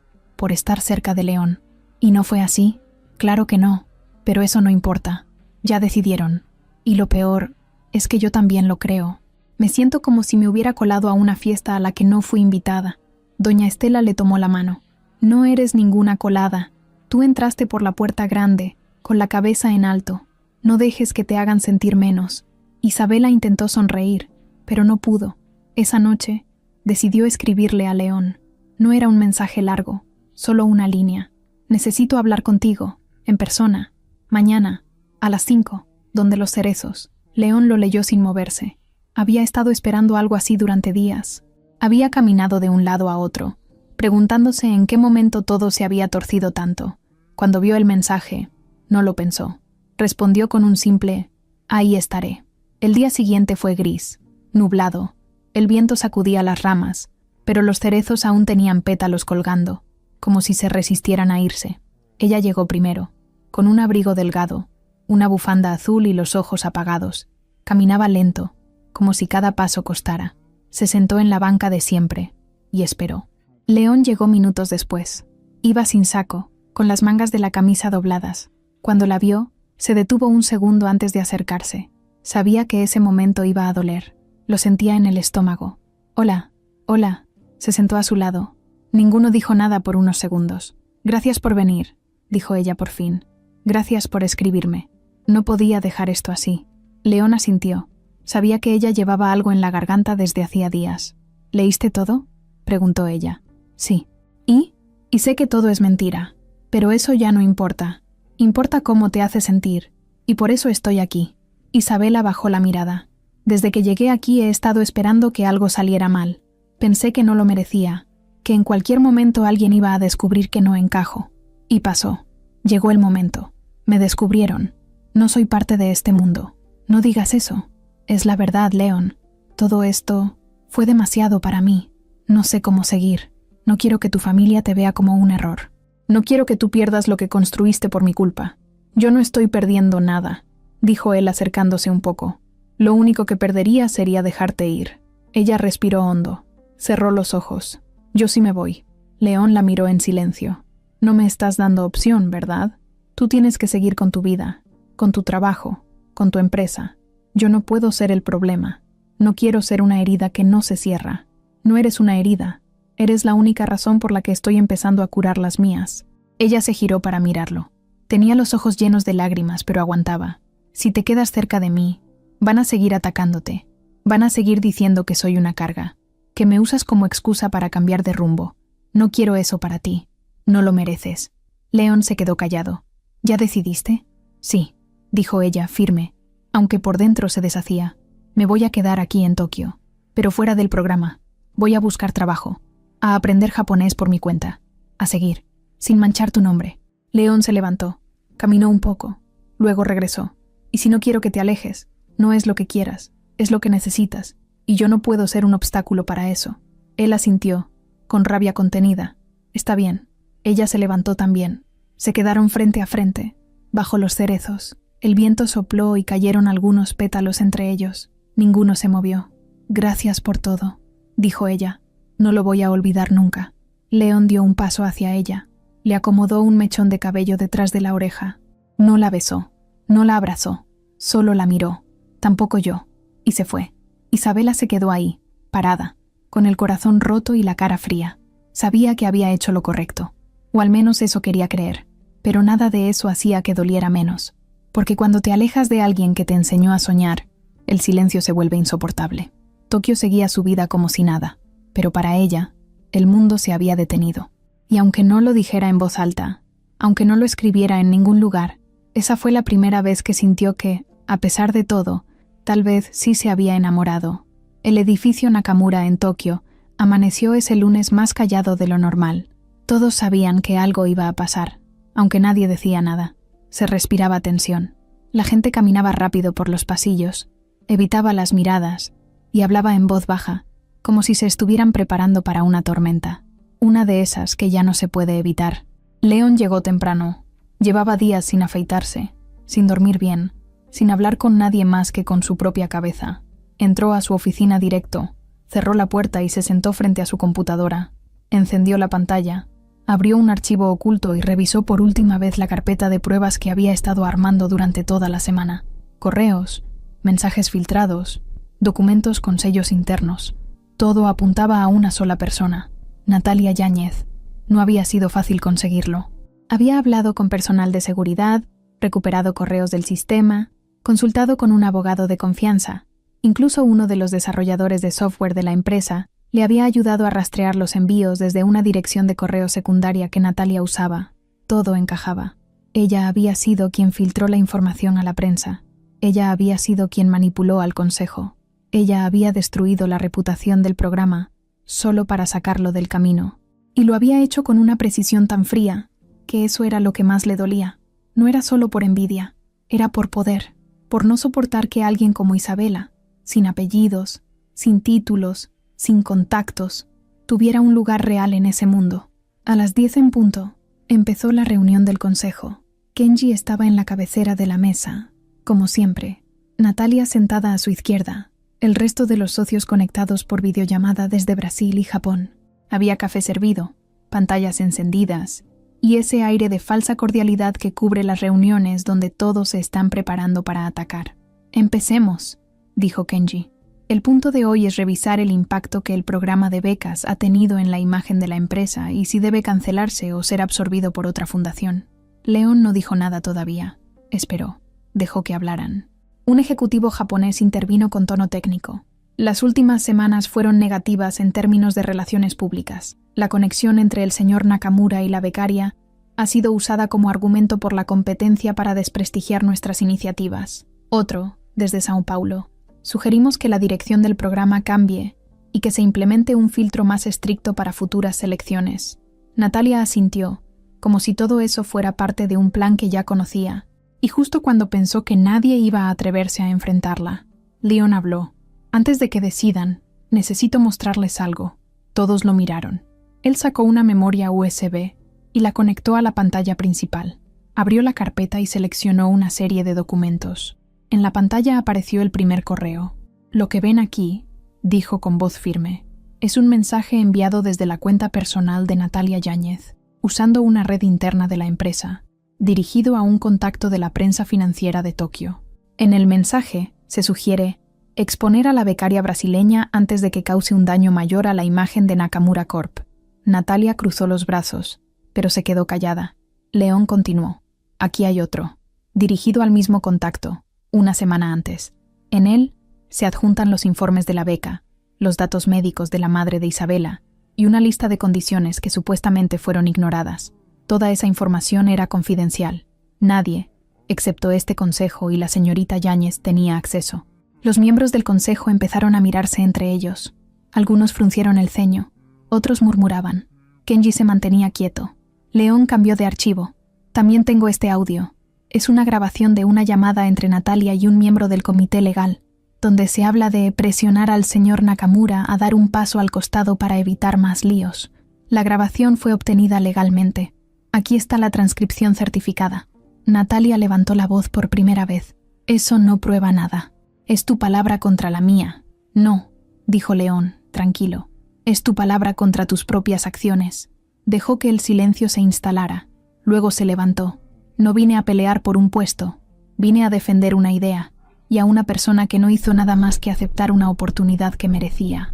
estar cerca de León. ¿Y no fue así? Claro que no, pero eso no importa. Ya decidieron. Y lo peor es que yo también lo creo. Me siento como si me hubiera colado a una fiesta a la que no fui invitada». Doña Estela le tomó la mano. «No eres ninguna colada. Tú entraste por la puerta grande, con la cabeza en alto. No dejes que te hagan sentir menos». Isabela intentó sonreír, pero no pudo. Esa noche, decidió escribirle a León. No era un mensaje largo, solo una línea. «Necesito hablar contigo, en persona, mañana, a las 5, donde los cerezos». León lo leyó sin moverse. Había estado esperando algo así durante días. Había caminado de un lado a otro, preguntándose en qué momento todo se había torcido tanto. Cuando vio el mensaje, no lo pensó. Respondió con un simple «ahí estaré». El día siguiente fue gris, nublado. El viento sacudía las ramas, pero los cerezos aún tenían pétalos colgando, como si se resistieran a irse. Ella llegó primero, con un abrigo delgado, una bufanda azul y los ojos apagados. Caminaba lento, como si cada paso costara. Se sentó en la banca de siempre y esperó. León llegó minutos después. Iba sin saco, con las mangas de la camisa dobladas. Cuando la vio, se detuvo un segundo antes de acercarse. Sabía que ese momento iba a doler. Lo sentía en el estómago. «Hola, hola». Se sentó a su lado. Ninguno dijo nada por unos segundos. «Gracias por venir», dijo ella por fin. «Gracias por escribirme. No podía dejar esto así». León asintió. Sabía que ella llevaba algo en la garganta desde hacía días. «¿Leíste todo?», preguntó ella. «Sí». ¿Y? Y sé que todo es mentira, pero eso ya no importa. Importa cómo te hace sentir, y por eso estoy aquí». Isabela bajó la mirada. «Desde que llegué aquí he estado esperando que algo saliera mal. Pensé que no lo merecía, que en cualquier momento alguien iba a descubrir que no encajo. Y pasó. Llegó el momento. Me descubrieron. No soy parte de este mundo. No digas eso. Es la verdad, León. Todo esto fue demasiado para mí. No sé cómo seguir. No quiero que tu familia te vea como un error. No quiero que tú pierdas lo que construiste por mi culpa. Yo no estoy perdiendo nada», dijo él acercándose un poco. «Lo único que perdería sería dejarte ir». Ella respiró hondo. Cerró los ojos. «Yo sí me voy». León la miró en silencio. «No me estás dando opción, ¿verdad? Tú tienes que seguir con tu vida, con tu trabajo, con tu empresa. Yo no puedo ser el problema. No quiero ser una herida que no se cierra. No eres una herida. Eres la única razón por la que estoy empezando a curar las mías». Ella se giró para mirarlo. Tenía los ojos llenos de lágrimas, pero aguantaba. «Si te quedas cerca de mí, van a seguir atacándote. Van a seguir diciendo que soy una carga, que me usas como excusa para cambiar de rumbo. No quiero eso para ti. No lo mereces». León se quedó callado. «¿Ya decidiste?» «Sí», dijo ella, firme, aunque por dentro se deshacía. «Me voy a quedar aquí en Tokio, pero fuera del programa. Voy a buscar trabajo, a aprender japonés por mi cuenta, a seguir, sin manchar tu nombre». León se levantó, caminó un poco, luego regresó. «Y si no quiero que te alejes, no es lo que quieras, es lo que necesitas, y yo no puedo ser un obstáculo para eso. Él asintió, con rabia contenida. Está bien. Ella se levantó también. Se quedaron frente a frente, bajo los cerezos. El viento sopló y cayeron algunos pétalos entre ellos. Ninguno se movió. Gracias por todo, dijo ella. No lo voy a olvidar nunca. Leon dio un paso hacia ella. Le acomodó un mechón de cabello detrás de la oreja. No la besó, no la abrazó, solo la miró. Tampoco yo. Y se fue. Isabela se quedó ahí, parada, con el corazón roto y la cara fría. Sabía que había hecho lo correcto, o al menos eso quería creer, pero nada de eso hacía que doliera menos, porque cuando te alejas de alguien que te enseñó a soñar, el silencio se vuelve insoportable. Tokio seguía su vida como si nada, pero para ella, el mundo se había detenido. Y aunque no lo dijera en voz alta, aunque no lo escribiera en ningún lugar, esa fue la primera vez que sintió que, a pesar de todo, tal vez sí se había enamorado. El edificio Nakamura en Tokio amaneció ese lunes más callado de lo normal. Todos sabían que algo iba a pasar, aunque nadie decía nada. Se respiraba tensión. La gente caminaba rápido por los pasillos, evitaba las miradas y hablaba en voz baja, como si se estuvieran preparando para una tormenta. Una de esas que ya no se puede evitar. Leon llegó temprano. Llevaba días sin afeitarse, sin dormir bien, sin hablar con nadie más que con su propia cabeza. Entró a su oficina directo, cerró la puerta y se sentó frente a su computadora. Encendió la pantalla, abrió un archivo oculto y revisó por última vez la carpeta de pruebas que había estado armando durante toda la semana. Correos, mensajes filtrados, documentos con sellos internos. Todo apuntaba a una sola persona, Natalia Yáñez. No había sido fácil conseguirlo. Había hablado con personal de seguridad, recuperado correos del sistema, consultado con un abogado de confianza. Incluso uno de los desarrolladores de software de la empresa le había ayudado a rastrear los envíos desde una dirección de correo secundaria que Natalia usaba. Todo encajaba. Ella había sido quien filtró la información a la prensa. Ella había sido quien manipuló al consejo. Ella había destruido la reputación del programa solo para sacarlo del camino. Y lo había hecho con una precisión tan fría que eso era lo que más le dolía. No era solo por envidia, era por poder, por no soportar que alguien como Isabela, sin apellidos, sin títulos, sin contactos, tuviera un lugar real en ese mundo. A las 10 en punto, empezó la reunión del consejo. Kenji estaba en la cabecera de la mesa, como siempre, Natalia sentada a su izquierda, el resto de los socios conectados por videollamada desde Brasil y Japón. Había café servido, pantallas encendidas, y ese aire de falsa cordialidad que cubre las reuniones donde todos se están preparando para atacar. Empecemos, dijo Kenji. El punto de hoy es revisar el impacto que el programa de becas ha tenido en la imagen de la empresa y si debe cancelarse o ser absorbido por otra fundación. Leon no dijo nada todavía. Esperó. Dejó que hablaran. Un ejecutivo japonés intervino con tono técnico. Las últimas semanas fueron negativas en términos de relaciones públicas. La conexión entre el señor Nakamura y la becaria ha sido usada como argumento por la competencia para desprestigiar nuestras iniciativas. Otro, desde Sao Paulo. Sugerimos que la dirección del programa cambie y que se implemente un filtro más estricto para futuras selecciones. Natalia asintió, como si todo eso fuera parte de un plan que ya conocía, y justo cuando pensó que nadie iba a atreverse a enfrentarla, Leon habló. Antes de que decidan, necesito mostrarles algo. Todos lo miraron. Él sacó una memoria USB y la conectó a la pantalla principal. Abrió la carpeta y seleccionó una serie de documentos. En la pantalla apareció el primer correo. Lo que ven aquí, dijo con voz firme, es un mensaje enviado desde la cuenta personal de Natalia Yáñez, usando una red interna de la empresa, dirigido a un contacto de la prensa financiera de Tokio. En el mensaje se sugiere exponer a la becaria brasileña antes de que cause un daño mayor a la imagen de Nakamura Corp. Natalia cruzó los brazos, pero se quedó callada. León continuó. Aquí hay otro, dirigido al mismo contacto, una semana antes. En él se adjuntan los informes de la beca, los datos médicos de la madre de Isabela y una lista de condiciones que supuestamente fueron ignoradas. Toda esa información era confidencial. Nadie, excepto este consejo y la señorita Yáñez, tenía acceso. Los miembros del consejo empezaron a mirarse entre ellos. Algunos fruncieron el ceño, otros murmuraban. Kenji se mantenía quieto. León cambió de archivo. También tengo este audio. Es una grabación de una llamada entre Natalia y un miembro del comité legal. donde se habla de presionar al señor Nakamura a dar un paso al costado para evitar más líos. La grabación fue obtenida legalmente. Aquí está la transcripción certificada. Natalia levantó la voz por primera vez. Eso no prueba nada. Es tu palabra contra la mía. No, dijo León, tranquilo. Es tu palabra contra tus propias acciones. Dejó que el silencio se instalara. Luego se levantó. No vine a pelear por un puesto. Vine a defender una idea y a una persona que no hizo nada más que aceptar una oportunidad que merecía.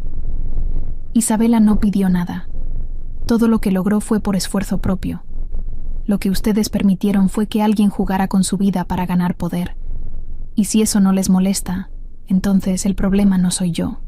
Isabela no pidió nada. Todo lo que logró fue por esfuerzo propio. Lo que ustedes permitieron fue que alguien jugara con su vida para ganar poder. Y si eso no les molesta, entonces el problema no soy yo.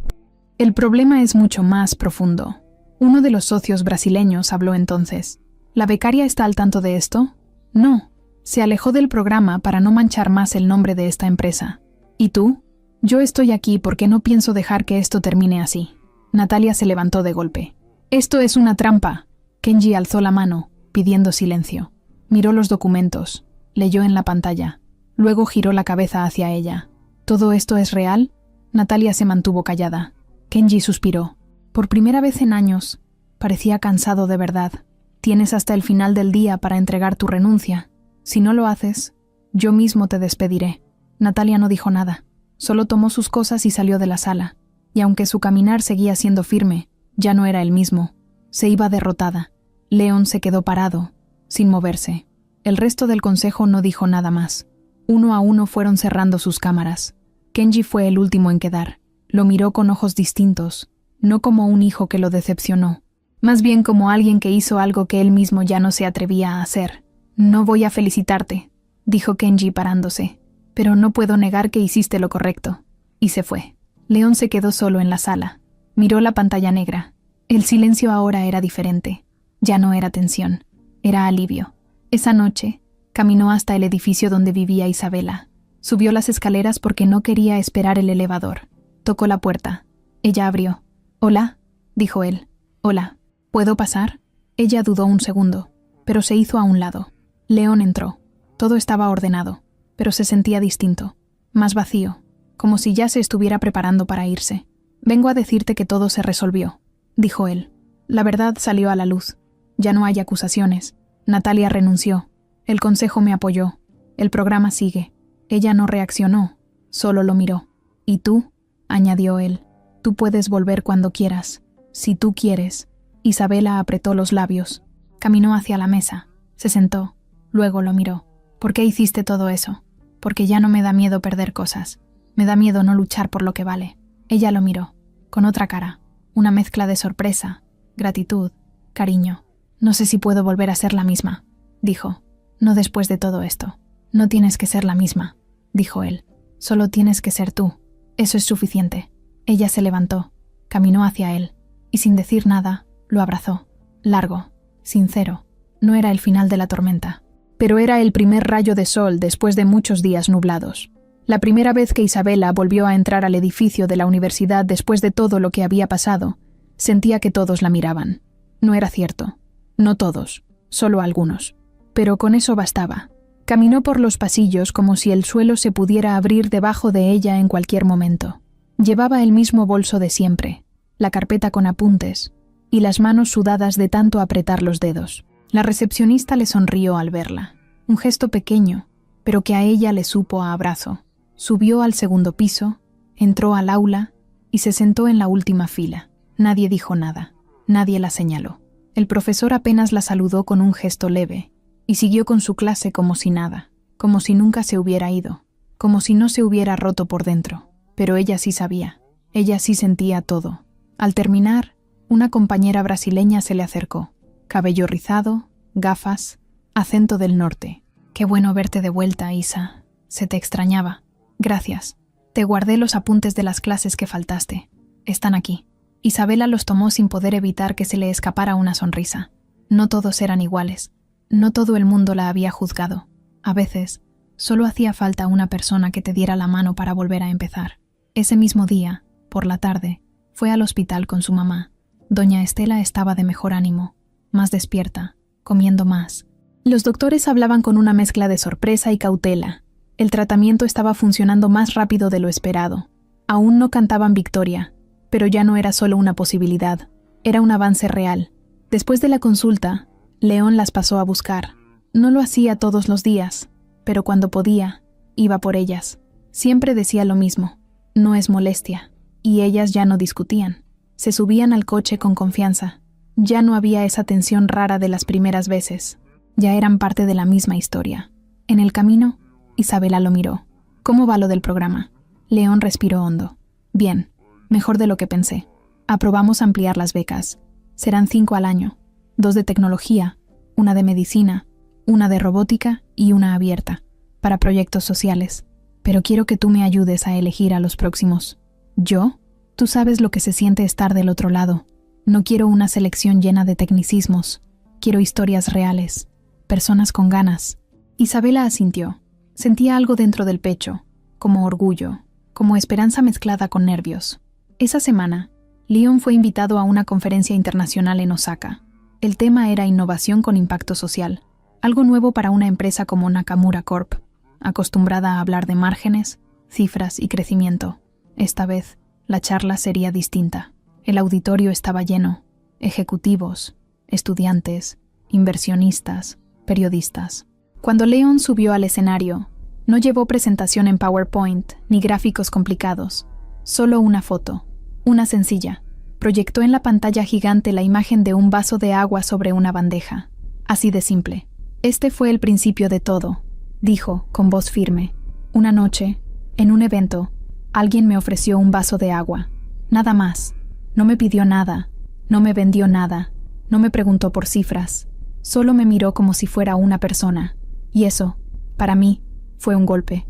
El problema es mucho más profundo. Uno de los socios brasileños habló entonces. ¿La becaria está al tanto de esto? No. Se alejó del programa para no manchar más el nombre de esta empresa. ¿Y tú? Yo estoy aquí porque no pienso dejar que esto termine así. Natalia se levantó de golpe. Esto es una trampa. Kenji alzó la mano, pidiendo silencio. Miró los documentos, leyó en la pantalla. Luego giró la cabeza hacia ella. ¿Todo esto es real? Natalia se mantuvo callada. Kenji suspiró. Por primera vez en años, parecía cansado de verdad. Tienes hasta el final del día para entregar tu renuncia. Si no lo haces, yo mismo te despediré. Natalia no dijo nada. Solo tomó sus cosas y salió de la sala. Y aunque su caminar seguía siendo firme, ya no era el mismo. Se iba derrotada. León se quedó parado, sin moverse. El resto del consejo no dijo nada más. Uno a uno fueron cerrando sus cámaras. Kenji fue el último en quedar. Lo miró con ojos distintos, no como un hijo que lo decepcionó, más bien como alguien que hizo algo que él mismo ya no se atrevía a hacer. No voy a felicitarte, dijo Kenji parándose, pero no puedo negar que hiciste lo correcto. Y se fue. León se quedó solo en la sala. Miró la pantalla negra. El silencio ahora era diferente. Ya no era tensión, era alivio. Esa noche, caminó hasta el edificio donde vivía Isabela. Subió las escaleras porque no quería esperar el elevador. Tocó la puerta. Ella abrió. «Hola», dijo él. «Hola, ¿puedo pasar?» Ella dudó un segundo, pero se hizo a un lado. León entró. Todo estaba ordenado, pero se sentía distinto, más vacío, como si ya se estuviera preparando para irse. «Vengo a decirte que todo se resolvió», dijo él. La verdad salió a la luz. Ya no hay acusaciones. Natalia renunció. El consejo me apoyó. El programa sigue. Ella no reaccionó, solo lo miró. «¿Y tú?», añadió él. «Tú puedes volver cuando quieras, si tú quieres». Isabela apretó los labios. Caminó hacia la mesa. Se sentó. Luego lo miró. «¿Por qué hiciste todo eso?» «Porque ya no me da miedo perder cosas. Me da miedo no luchar por lo que vale». Ella lo miró, con otra cara. Una mezcla de sorpresa, gratitud, cariño. «No sé si puedo volver a ser la misma», dijo. «No después de todo esto». «No tienes que ser la misma», dijo él. «Solo tienes que ser tú. Eso es suficiente». Ella se levantó, caminó hacia él, y sin decir nada, lo abrazó. Largo, sincero. No era el final de la tormenta, pero era el primer rayo de sol después de muchos días nublados. La primera vez que Isabela volvió a entrar al edificio de la universidad después de todo lo que había pasado, sentía que todos la miraban. No era cierto. No todos, solo algunos. Pero con eso bastaba. Caminó por los pasillos como si el suelo se pudiera abrir debajo de ella en cualquier momento. Llevaba el mismo bolso de siempre, la carpeta con apuntes, y las manos sudadas de tanto apretar los dedos. La recepcionista le sonrió al verla. Un gesto pequeño, pero que a ella le supo a abrazo. Subió al segundo piso, entró al aula y se sentó en la última fila. Nadie dijo nada, nadie la señaló. El profesor apenas la saludó con un gesto leve y siguió con su clase como si nada, como si nunca se hubiera ido, como si no se hubiera roto por dentro. Pero ella sí sabía, ella sí sentía todo. Al terminar, una compañera brasileña se le acercó. Cabello rizado, gafas, acento del norte. «Qué bueno verte de vuelta, Isa. Se te extrañaba. Gracias. Te guardé los apuntes de las clases que faltaste. Están aquí». Isabela los tomó sin poder evitar que se le escapara una sonrisa. No todos eran iguales. No todo el mundo la había juzgado. A veces, solo hacía falta una persona que te diera la mano para volver a empezar. Ese mismo día, por la tarde, fue al hospital con su mamá. Doña Estela estaba de mejor ánimo, más despierta, comiendo más. Los doctores hablaban con una mezcla de sorpresa y cautela. El tratamiento estaba funcionando más rápido de lo esperado. Aún no cantaban victoria, pero ya no era solo una posibilidad, era un avance real. Después de la consulta, León las pasó a buscar. No lo hacía todos los días, pero cuando podía, iba por ellas. Siempre decía lo mismo, no es molestia, y ellas ya no discutían. Se subían al coche con confianza. Ya no había esa tensión rara de las primeras veces. Ya eran parte de la misma historia. En el camino, Isabela lo miró. ¿Cómo va lo del programa? León respiró hondo. Bien, mejor de lo que pensé. Aprobamos ampliar las becas. Serán 5 al año. 2 de tecnología, 1 de medicina, 1 de robótica y 1 abierta, para proyectos sociales. Pero quiero que tú me ayudes a elegir a los próximos. ¿Yo? Tú sabes lo que se siente estar del otro lado. No quiero una selección llena de tecnicismos. Quiero historias reales. Personas con ganas. Isabela asintió. Sentía algo dentro del pecho, como orgullo, como esperanza mezclada con nervios. Esa semana, León fue invitado a una conferencia internacional en Osaka. El tema era innovación con impacto social, algo nuevo para una empresa como Nakamura Corp, acostumbrada a hablar de márgenes, cifras y crecimiento. Esta vez, la charla sería distinta. El auditorio estaba lleno. Ejecutivos, estudiantes, inversionistas, periodistas. Cuando León subió al escenario, no llevó presentación en PowerPoint ni gráficos complicados. Solo una foto, una sencilla. Proyectó en la pantalla gigante la imagen de un vaso de agua sobre una bandeja. Así de simple. Este fue el principio de todo, dijo con voz firme. Una noche, en un evento, alguien me ofreció un vaso de agua. Nada más. No me pidió nada. No me vendió nada. No me preguntó por cifras. Solo me miró como si fuera una persona. Y eso, para mí, fue un golpe.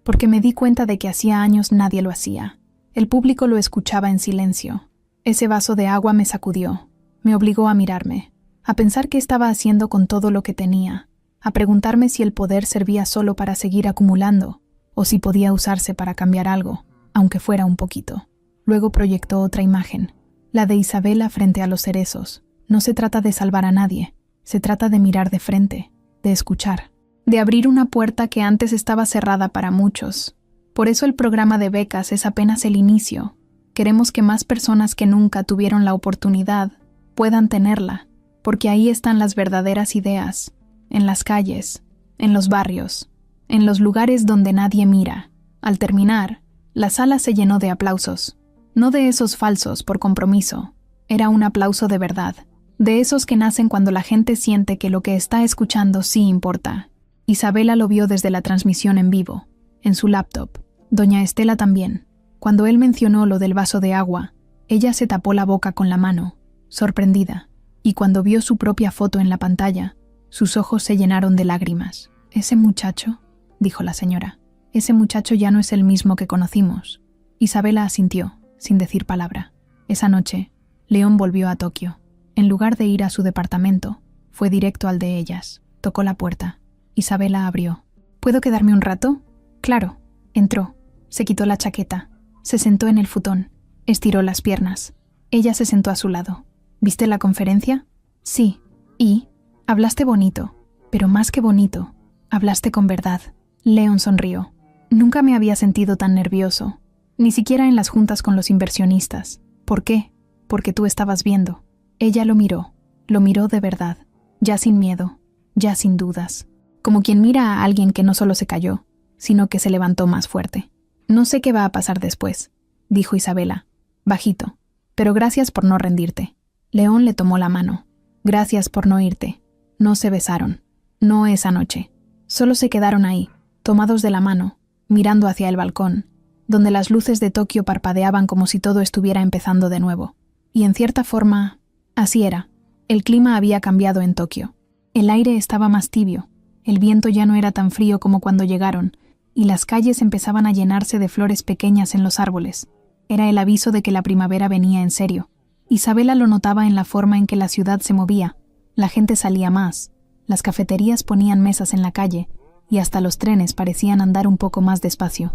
Porque me di cuenta de que hacía años nadie lo hacía. El público lo escuchaba en silencio. Ese vaso de agua me sacudió. Me obligó a mirarme. A pensar qué estaba haciendo con todo lo que tenía. A preguntarme si el poder servía solo para seguir acumulando, o si podía usarse para cambiar algo, aunque fuera un poquito. Luego proyectó otra imagen, la de Isabela frente a los cerezos. No se trata de salvar a nadie, se trata de mirar de frente, de escuchar, de abrir una puerta que antes estaba cerrada para muchos. Por eso el programa de becas es apenas el inicio. Queremos que más personas que nunca tuvieron la oportunidad puedan tenerla, porque ahí están las verdaderas ideas, en las calles, en los barrios, en los lugares donde nadie mira. Al terminar, la sala se llenó de aplausos, no de esos falsos por compromiso, era un aplauso de verdad, de esos que nacen cuando la gente siente que lo que está escuchando sí importa. Isabela lo vio desde la transmisión en vivo, en su laptop. Doña Estela también. Cuando él mencionó lo del vaso de agua, ella se tapó la boca con la mano, sorprendida, y cuando vio su propia foto en la pantalla, sus ojos se llenaron de lágrimas. «Ese muchacho», dijo la señora, «ese muchacho ya no es el mismo que conocimos». Isabela asintió, sin decir palabra. Esa noche, León volvió a Tokio. En lugar de ir a su departamento, fue directo al de ellas. Tocó la puerta. Isabela abrió. «¿Puedo quedarme un rato?» «Claro». Entró. Se quitó la chaqueta. Se sentó en el futón. Estiró las piernas. Ella se sentó a su lado. «¿Viste la conferencia?» «Sí». «¿Y?» «Hablaste bonito. Pero más que bonito, hablaste con verdad». León sonrió. «Nunca me había sentido tan nervioso. Ni siquiera en las juntas con los inversionistas». «¿Por qué?» «Porque tú estabas viendo». Ella lo miró de verdad, ya sin miedo, ya sin dudas, como quien mira a alguien que no solo se cayó, sino que se levantó más fuerte. «No sé qué va a pasar después», dijo Isabela, bajito, «pero gracias por no rendirte». León le tomó la mano. «Gracias por no irte». No se besaron, no esa noche. Solo se quedaron ahí, tomados de la mano, mirando hacia el balcón, donde las luces de Tokio parpadeaban como si todo estuviera empezando de nuevo. Y en cierta forma, así era. El clima había cambiado en Tokio. El aire estaba más tibio, el viento ya no era tan frío como cuando llegaron, y las calles empezaban a llenarse de flores pequeñas en los árboles. Era el aviso de que la primavera venía en serio. Isabela lo notaba en la forma en que la ciudad se movía. La gente salía más, las cafeterías ponían mesas en la calle, y hasta los trenes parecían andar un poco más despacio.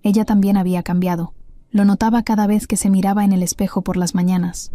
Ella también había cambiado. Lo notaba cada vez que se miraba en el espejo por las mañanas.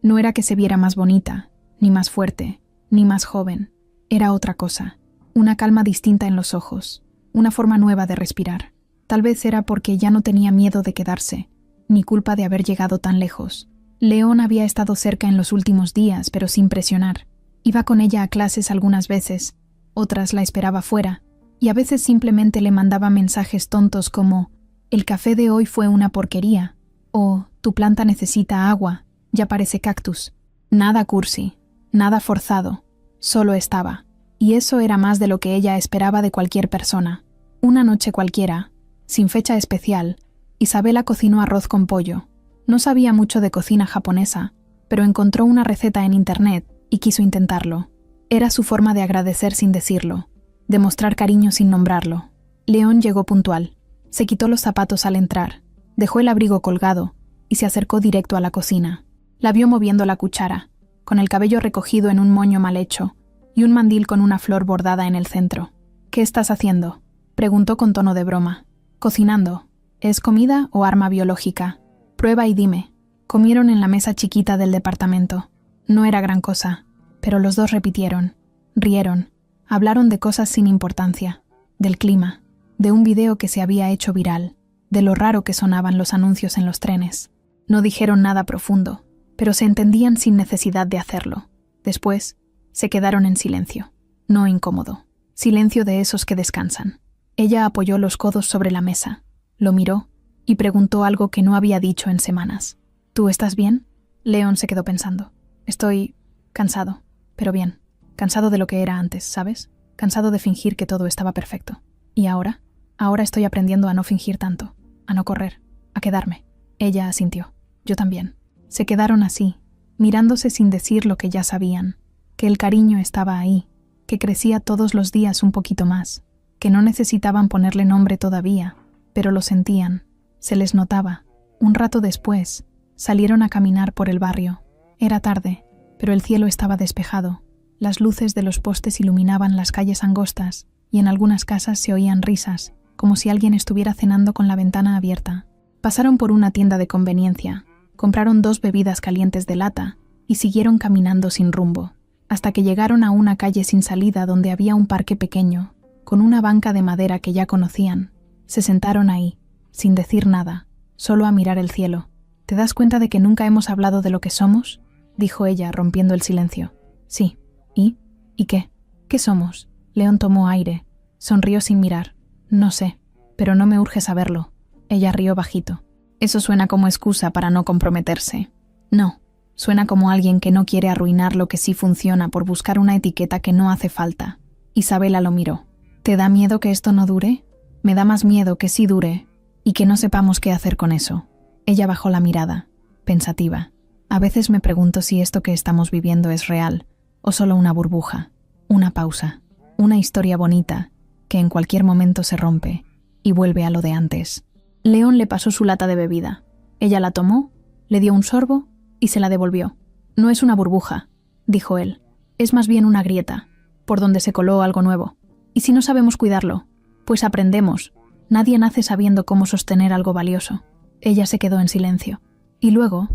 No era que se viera más bonita, ni más fuerte, ni más joven. Era otra cosa, una calma distinta en los ojos, una forma nueva de respirar. Tal vez era porque ya no tenía miedo de quedarse, ni culpa de haber llegado tan lejos. León había estado cerca en los últimos días, pero sin presionar. Iba con ella a clases algunas veces, otras la esperaba fuera, y a veces simplemente le mandaba mensajes tontos como «El café de hoy fue una porquería» o «Tu planta necesita agua, ya parece cactus». Nada cursi, nada forzado, solo estaba. Y eso era más de lo que ella esperaba de cualquier persona. Una noche cualquiera, sin fecha especial, Isabela cocinó arroz con pollo. No sabía mucho de cocina japonesa, pero encontró una receta en internet y quiso intentarlo. Era su forma de agradecer sin decirlo, de mostrar cariño sin nombrarlo. León llegó puntual. Se quitó los zapatos al entrar, dejó el abrigo colgado y se acercó directo a la cocina. La vio moviendo la cuchara, con el cabello recogido en un moño mal hecho y un mandil con una flor bordada en el centro. «¿Qué estás haciendo?», preguntó con tono de broma. «Cocinando. ¿Es comida o arma biológica? Prueba y dime». Comieron en la mesa chiquita del departamento. No era gran cosa, pero los dos repitieron, rieron, hablaron de cosas sin importancia, del clima, de un video que se había hecho viral, de lo raro que sonaban los anuncios en los trenes. No dijeron nada profundo, pero se entendían sin necesidad de hacerlo. Después, se quedaron en silencio, no incómodo, silencio de esos que descansan. Ella apoyó los codos sobre la mesa, lo miró y preguntó algo que no había dicho en semanas. «¿Tú estás bien?». León se quedó pensando. «Estoy cansado, pero bien. Cansado de lo que era antes, ¿sabes? Cansado de fingir que todo estaba perfecto. ¿Y ahora? Ahora estoy aprendiendo a no fingir tanto, a no correr, a quedarme». Ella asintió. «Yo también». Se quedaron así, mirándose sin decir lo que ya sabían, que el cariño estaba ahí, que crecía todos los días un poquito más, que no necesitaban ponerle nombre todavía, pero lo sentían, se les notaba. Un rato después, salieron a caminar por el barrio. Era tarde, pero el cielo estaba despejado. Las luces de los postes iluminaban las calles angostas y en algunas casas se oían risas, como si alguien estuviera cenando con la ventana abierta. Pasaron por una tienda de conveniencia, compraron 2 bebidas calientes de lata y siguieron caminando sin rumbo, hasta que llegaron a una calle sin salida donde había un parque pequeño, con una banca de madera que ya conocían. Se sentaron ahí, sin decir nada, solo a mirar el cielo. «¿Te das cuenta de que nunca hemos hablado de lo que somos?», dijo ella, rompiendo el silencio. «Sí. ¿Y? ¿Y qué? ¿Qué somos?». León tomó aire, sonrió sin mirar. «No sé, pero no me urge saberlo». Ella rió bajito. «Eso suena como excusa para no comprometerse». «No, suena como alguien que no quiere arruinar lo que sí funciona por buscar una etiqueta que no hace falta». Isabela lo miró. «¿Te da miedo que esto no dure?». «Me da más miedo que sí dure y que no sepamos qué hacer con eso». Ella bajó la mirada, pensativa. «A veces me pregunto si esto que estamos viviendo es real o solo una burbuja, una pausa, una historia bonita que en cualquier momento se rompe y vuelve a lo de antes». León le pasó su lata de bebida. Ella la tomó, le dio un sorbo y se la devolvió. «No es una burbuja», dijo él. «Es más bien una grieta, por donde se coló algo nuevo. ¿Y si no sabemos cuidarlo? Pues aprendemos. Nadie nace sabiendo cómo sostener algo valioso». Ella se quedó en silencio. Y luego,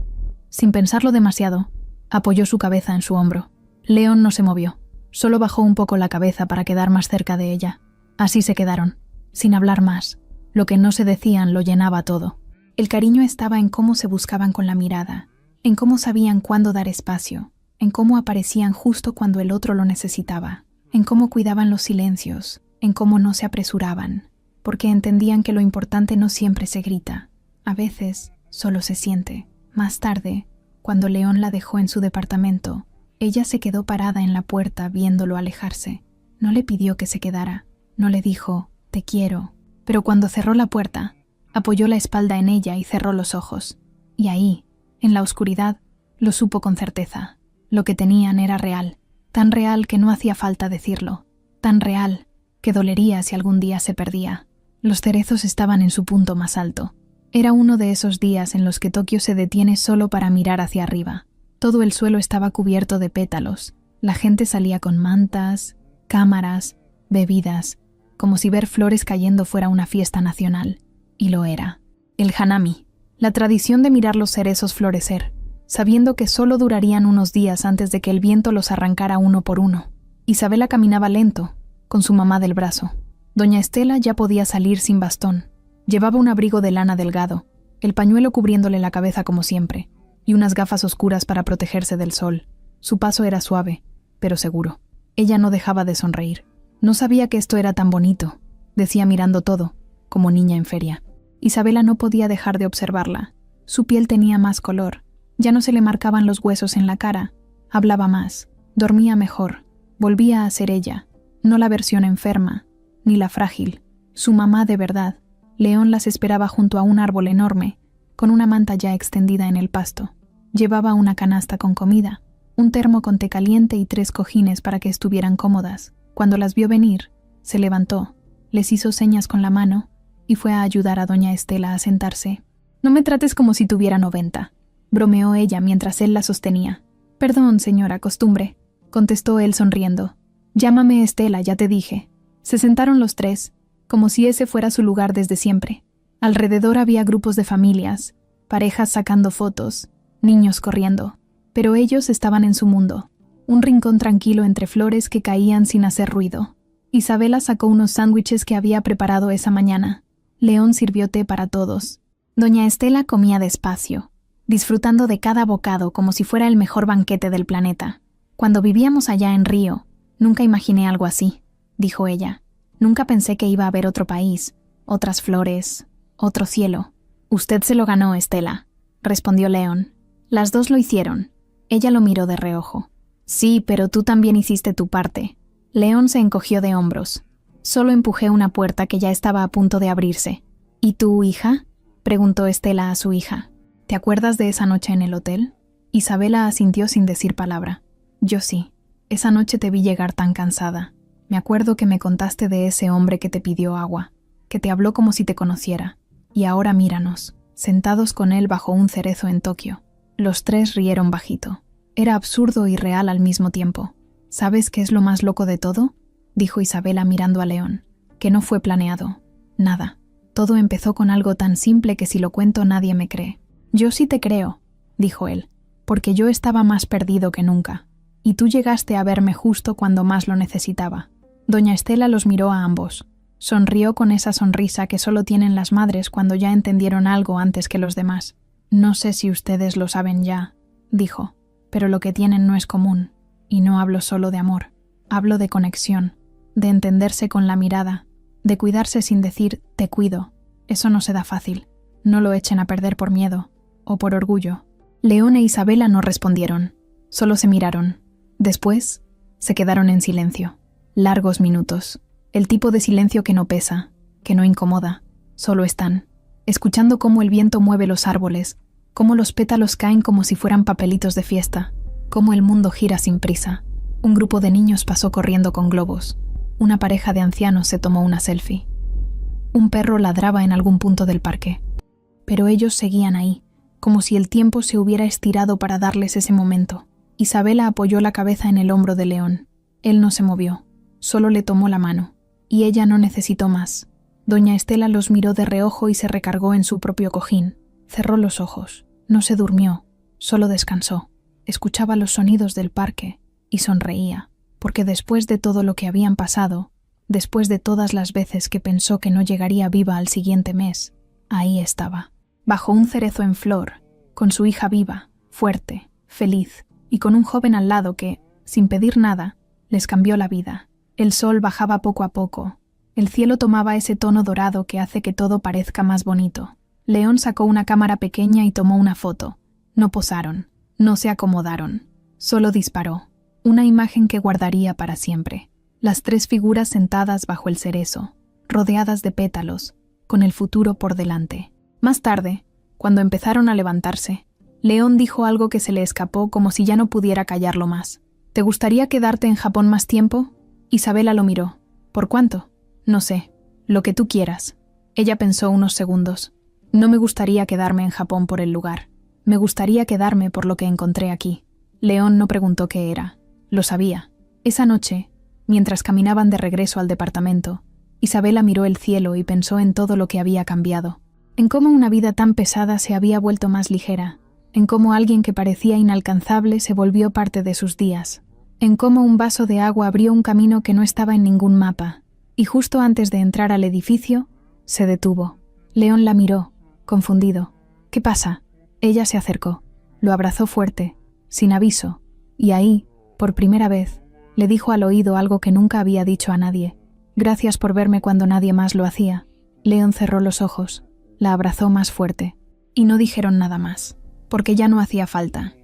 sin pensarlo demasiado, apoyó su cabeza en su hombro. León no se movió. Solo bajó un poco la cabeza para quedar más cerca de ella. Así se quedaron, sin hablar más. Lo que no se decían lo llenaba todo. El cariño estaba en cómo se buscaban con la mirada, en cómo sabían cuándo dar espacio, en cómo aparecían justo cuando el otro lo necesitaba, en cómo cuidaban los silencios, en cómo no se apresuraban, porque entendían que lo importante no siempre se grita, a veces solo se siente. Más tarde, cuando León la dejó en su departamento, ella se quedó parada en la puerta viéndolo alejarse. No le pidió que se quedara, no le dijo «te quiero», pero cuando cerró la puerta, apoyó la espalda en ella y cerró los ojos. Y ahí, en la oscuridad, lo supo con certeza. Lo que tenían era real, tan real que no hacía falta decirlo, tan real que dolería si algún día se perdía. Los cerezos estaban en su punto más alto. Era uno de esos días en los que Tokio se detiene solo para mirar hacia arriba. Todo el suelo estaba cubierto de pétalos. La gente salía con mantas, cámaras, bebidas, como si ver flores cayendo fuera una fiesta nacional. Y lo era. El hanami, la tradición de mirar los cerezos florecer, sabiendo que solo durarían unos días antes de que el viento los arrancara uno por uno. Isabela caminaba lento, con su mamá del brazo. Doña Estela ya podía salir sin bastón. Llevaba un abrigo de lana delgado, el pañuelo cubriéndole la cabeza como siempre, y unas gafas oscuras para protegerse del sol. Su paso era suave, pero seguro. Ella no dejaba de sonreír. No sabía que esto era tan bonito, decía mirando todo, como niña en feria. Isabela no podía dejar de observarla. Su piel tenía más color, ya no se le marcaban los huesos en la cara, hablaba más, dormía mejor, volvía a ser ella, no la versión enferma, ni la frágil, su mamá de verdad. León las esperaba junto a un árbol enorme, con una manta ya extendida en el pasto. Llevaba una canasta con comida, un termo con té caliente y 3 cojines para que estuvieran cómodas. Cuando las vio venir, se levantó, les hizo señas con la mano y fue a ayudar a doña Estela a sentarse. «No me trates como si tuviera 90», bromeó ella mientras él la sostenía. «Perdón, señora, costumbre», contestó él sonriendo. «Llámame Estela, ya te dije». Se sentaron los 3, como si ese fuera su lugar desde siempre. Alrededor había grupos de familias, parejas sacando fotos, niños corriendo, pero ellos estaban en su mundo, un rincón tranquilo entre flores que caían sin hacer ruido. Isabela sacó unos sándwiches que había preparado esa mañana. León sirvió té para todos. Doña Estela comía despacio, disfrutando de cada bocado como si fuera el mejor banquete del planeta. «Cuando vivíamos allá en Río, nunca imaginé algo así», dijo ella. «Nunca pensé que iba a haber otro país, otras flores, otro cielo». «Usted se lo ganó, Estela», respondió León. Las dos lo hicieron. Ella lo miró de reojo. «Sí, pero tú también hiciste tu parte». León se encogió de hombros. «Solo empujé una puerta que ya estaba a punto de abrirse». «¿Y tú, hija?», preguntó Estela a su hija. «¿Te acuerdas de esa noche en el hotel?». Isabela asintió sin decir palabra. «Yo sí. Esa noche te vi llegar tan cansada. Me acuerdo que me contaste de ese hombre que te pidió agua, que te habló como si te conociera. Y ahora míranos, sentados con él bajo un cerezo en Tokio». Los 3 rieron bajito. Era absurdo y real al mismo tiempo. «¿Sabes qué es lo más loco de todo?», dijo Isabela mirando a León. «Que no fue planeado. Nada. Todo empezó con algo tan simple que si lo cuento nadie me cree». «Yo sí te creo», dijo él, «porque yo estaba más perdido que nunca. Y tú llegaste a verme justo cuando más lo necesitaba». Doña Estela los miró a ambos. Sonrió con esa sonrisa que solo tienen las madres cuando ya entendieron algo antes que los demás. «No sé si ustedes lo saben ya», dijo, «pero lo que tienen no es común. Y no hablo solo de amor. Hablo de conexión, de entenderse con la mirada, de cuidarse sin decir «te cuido». Eso no se da fácil. No lo echen a perder por miedo o por orgullo». León e Isabela no respondieron. Solo se miraron. Después, se quedaron en silencio. Largos minutos. El tipo de silencio que no pesa, que no incomoda. Solo están, escuchando cómo el viento mueve los árboles, cómo los pétalos caen como si fueran papelitos de fiesta, cómo el mundo gira sin prisa. Un grupo de niños pasó corriendo con globos. Una pareja de ancianos se tomó una selfie. Un perro ladraba en algún punto del parque. Pero ellos seguían ahí, como si el tiempo se hubiera estirado para darles ese momento. Isabela apoyó la cabeza en el hombro de León. Él no se movió, solo le tomó la mano, y ella no necesitó más. Doña Estela los miró de reojo y se recargó en su propio cojín. Cerró los ojos, no se durmió, solo descansó. Escuchaba los sonidos del parque y sonreía, porque después de todo lo que habían pasado, después de todas las veces que pensó que no llegaría viva al siguiente mes, ahí estaba, bajo un cerezo en flor, con su hija viva, fuerte, feliz, y con un joven al lado que, sin pedir nada, les cambió la vida. El sol bajaba poco a poco. El cielo tomaba ese tono dorado que hace que todo parezca más bonito. León sacó una cámara pequeña y tomó una foto. No posaron, no se acomodaron. Solo disparó. Una imagen que guardaría para siempre. Las 3 figuras sentadas bajo el cerezo, rodeadas de pétalos, con el futuro por delante. Más tarde, cuando empezaron a levantarse, León dijo algo que se le escapó como si ya no pudiera callarlo más. «¿Te gustaría quedarte en Japón más tiempo?». Isabela lo miró. «¿Por cuánto?». «No sé. Lo que tú quieras». Ella pensó unos segundos. «No me gustaría quedarme en Japón por el lugar. Me gustaría quedarme por lo que encontré aquí». León no preguntó qué era. Lo sabía. Esa noche, mientras caminaban de regreso al departamento, Isabela miró el cielo y pensó en todo lo que había cambiado. En cómo una vida tan pesada se había vuelto más ligera. En cómo alguien que parecía inalcanzable se volvió parte de sus días. En cómo un vaso de agua abrió un camino que no estaba en ningún mapa. Y justo antes de entrar al edificio, se detuvo. León la miró, confundido. ¿Qué pasa? Ella se acercó, lo abrazó fuerte, sin aviso, y ahí, por primera vez, le dijo al oído algo que nunca había dicho a nadie. Gracias por verme cuando nadie más lo hacía. León cerró los ojos, la abrazó más fuerte, y no dijeron nada más, porque ya no hacía falta.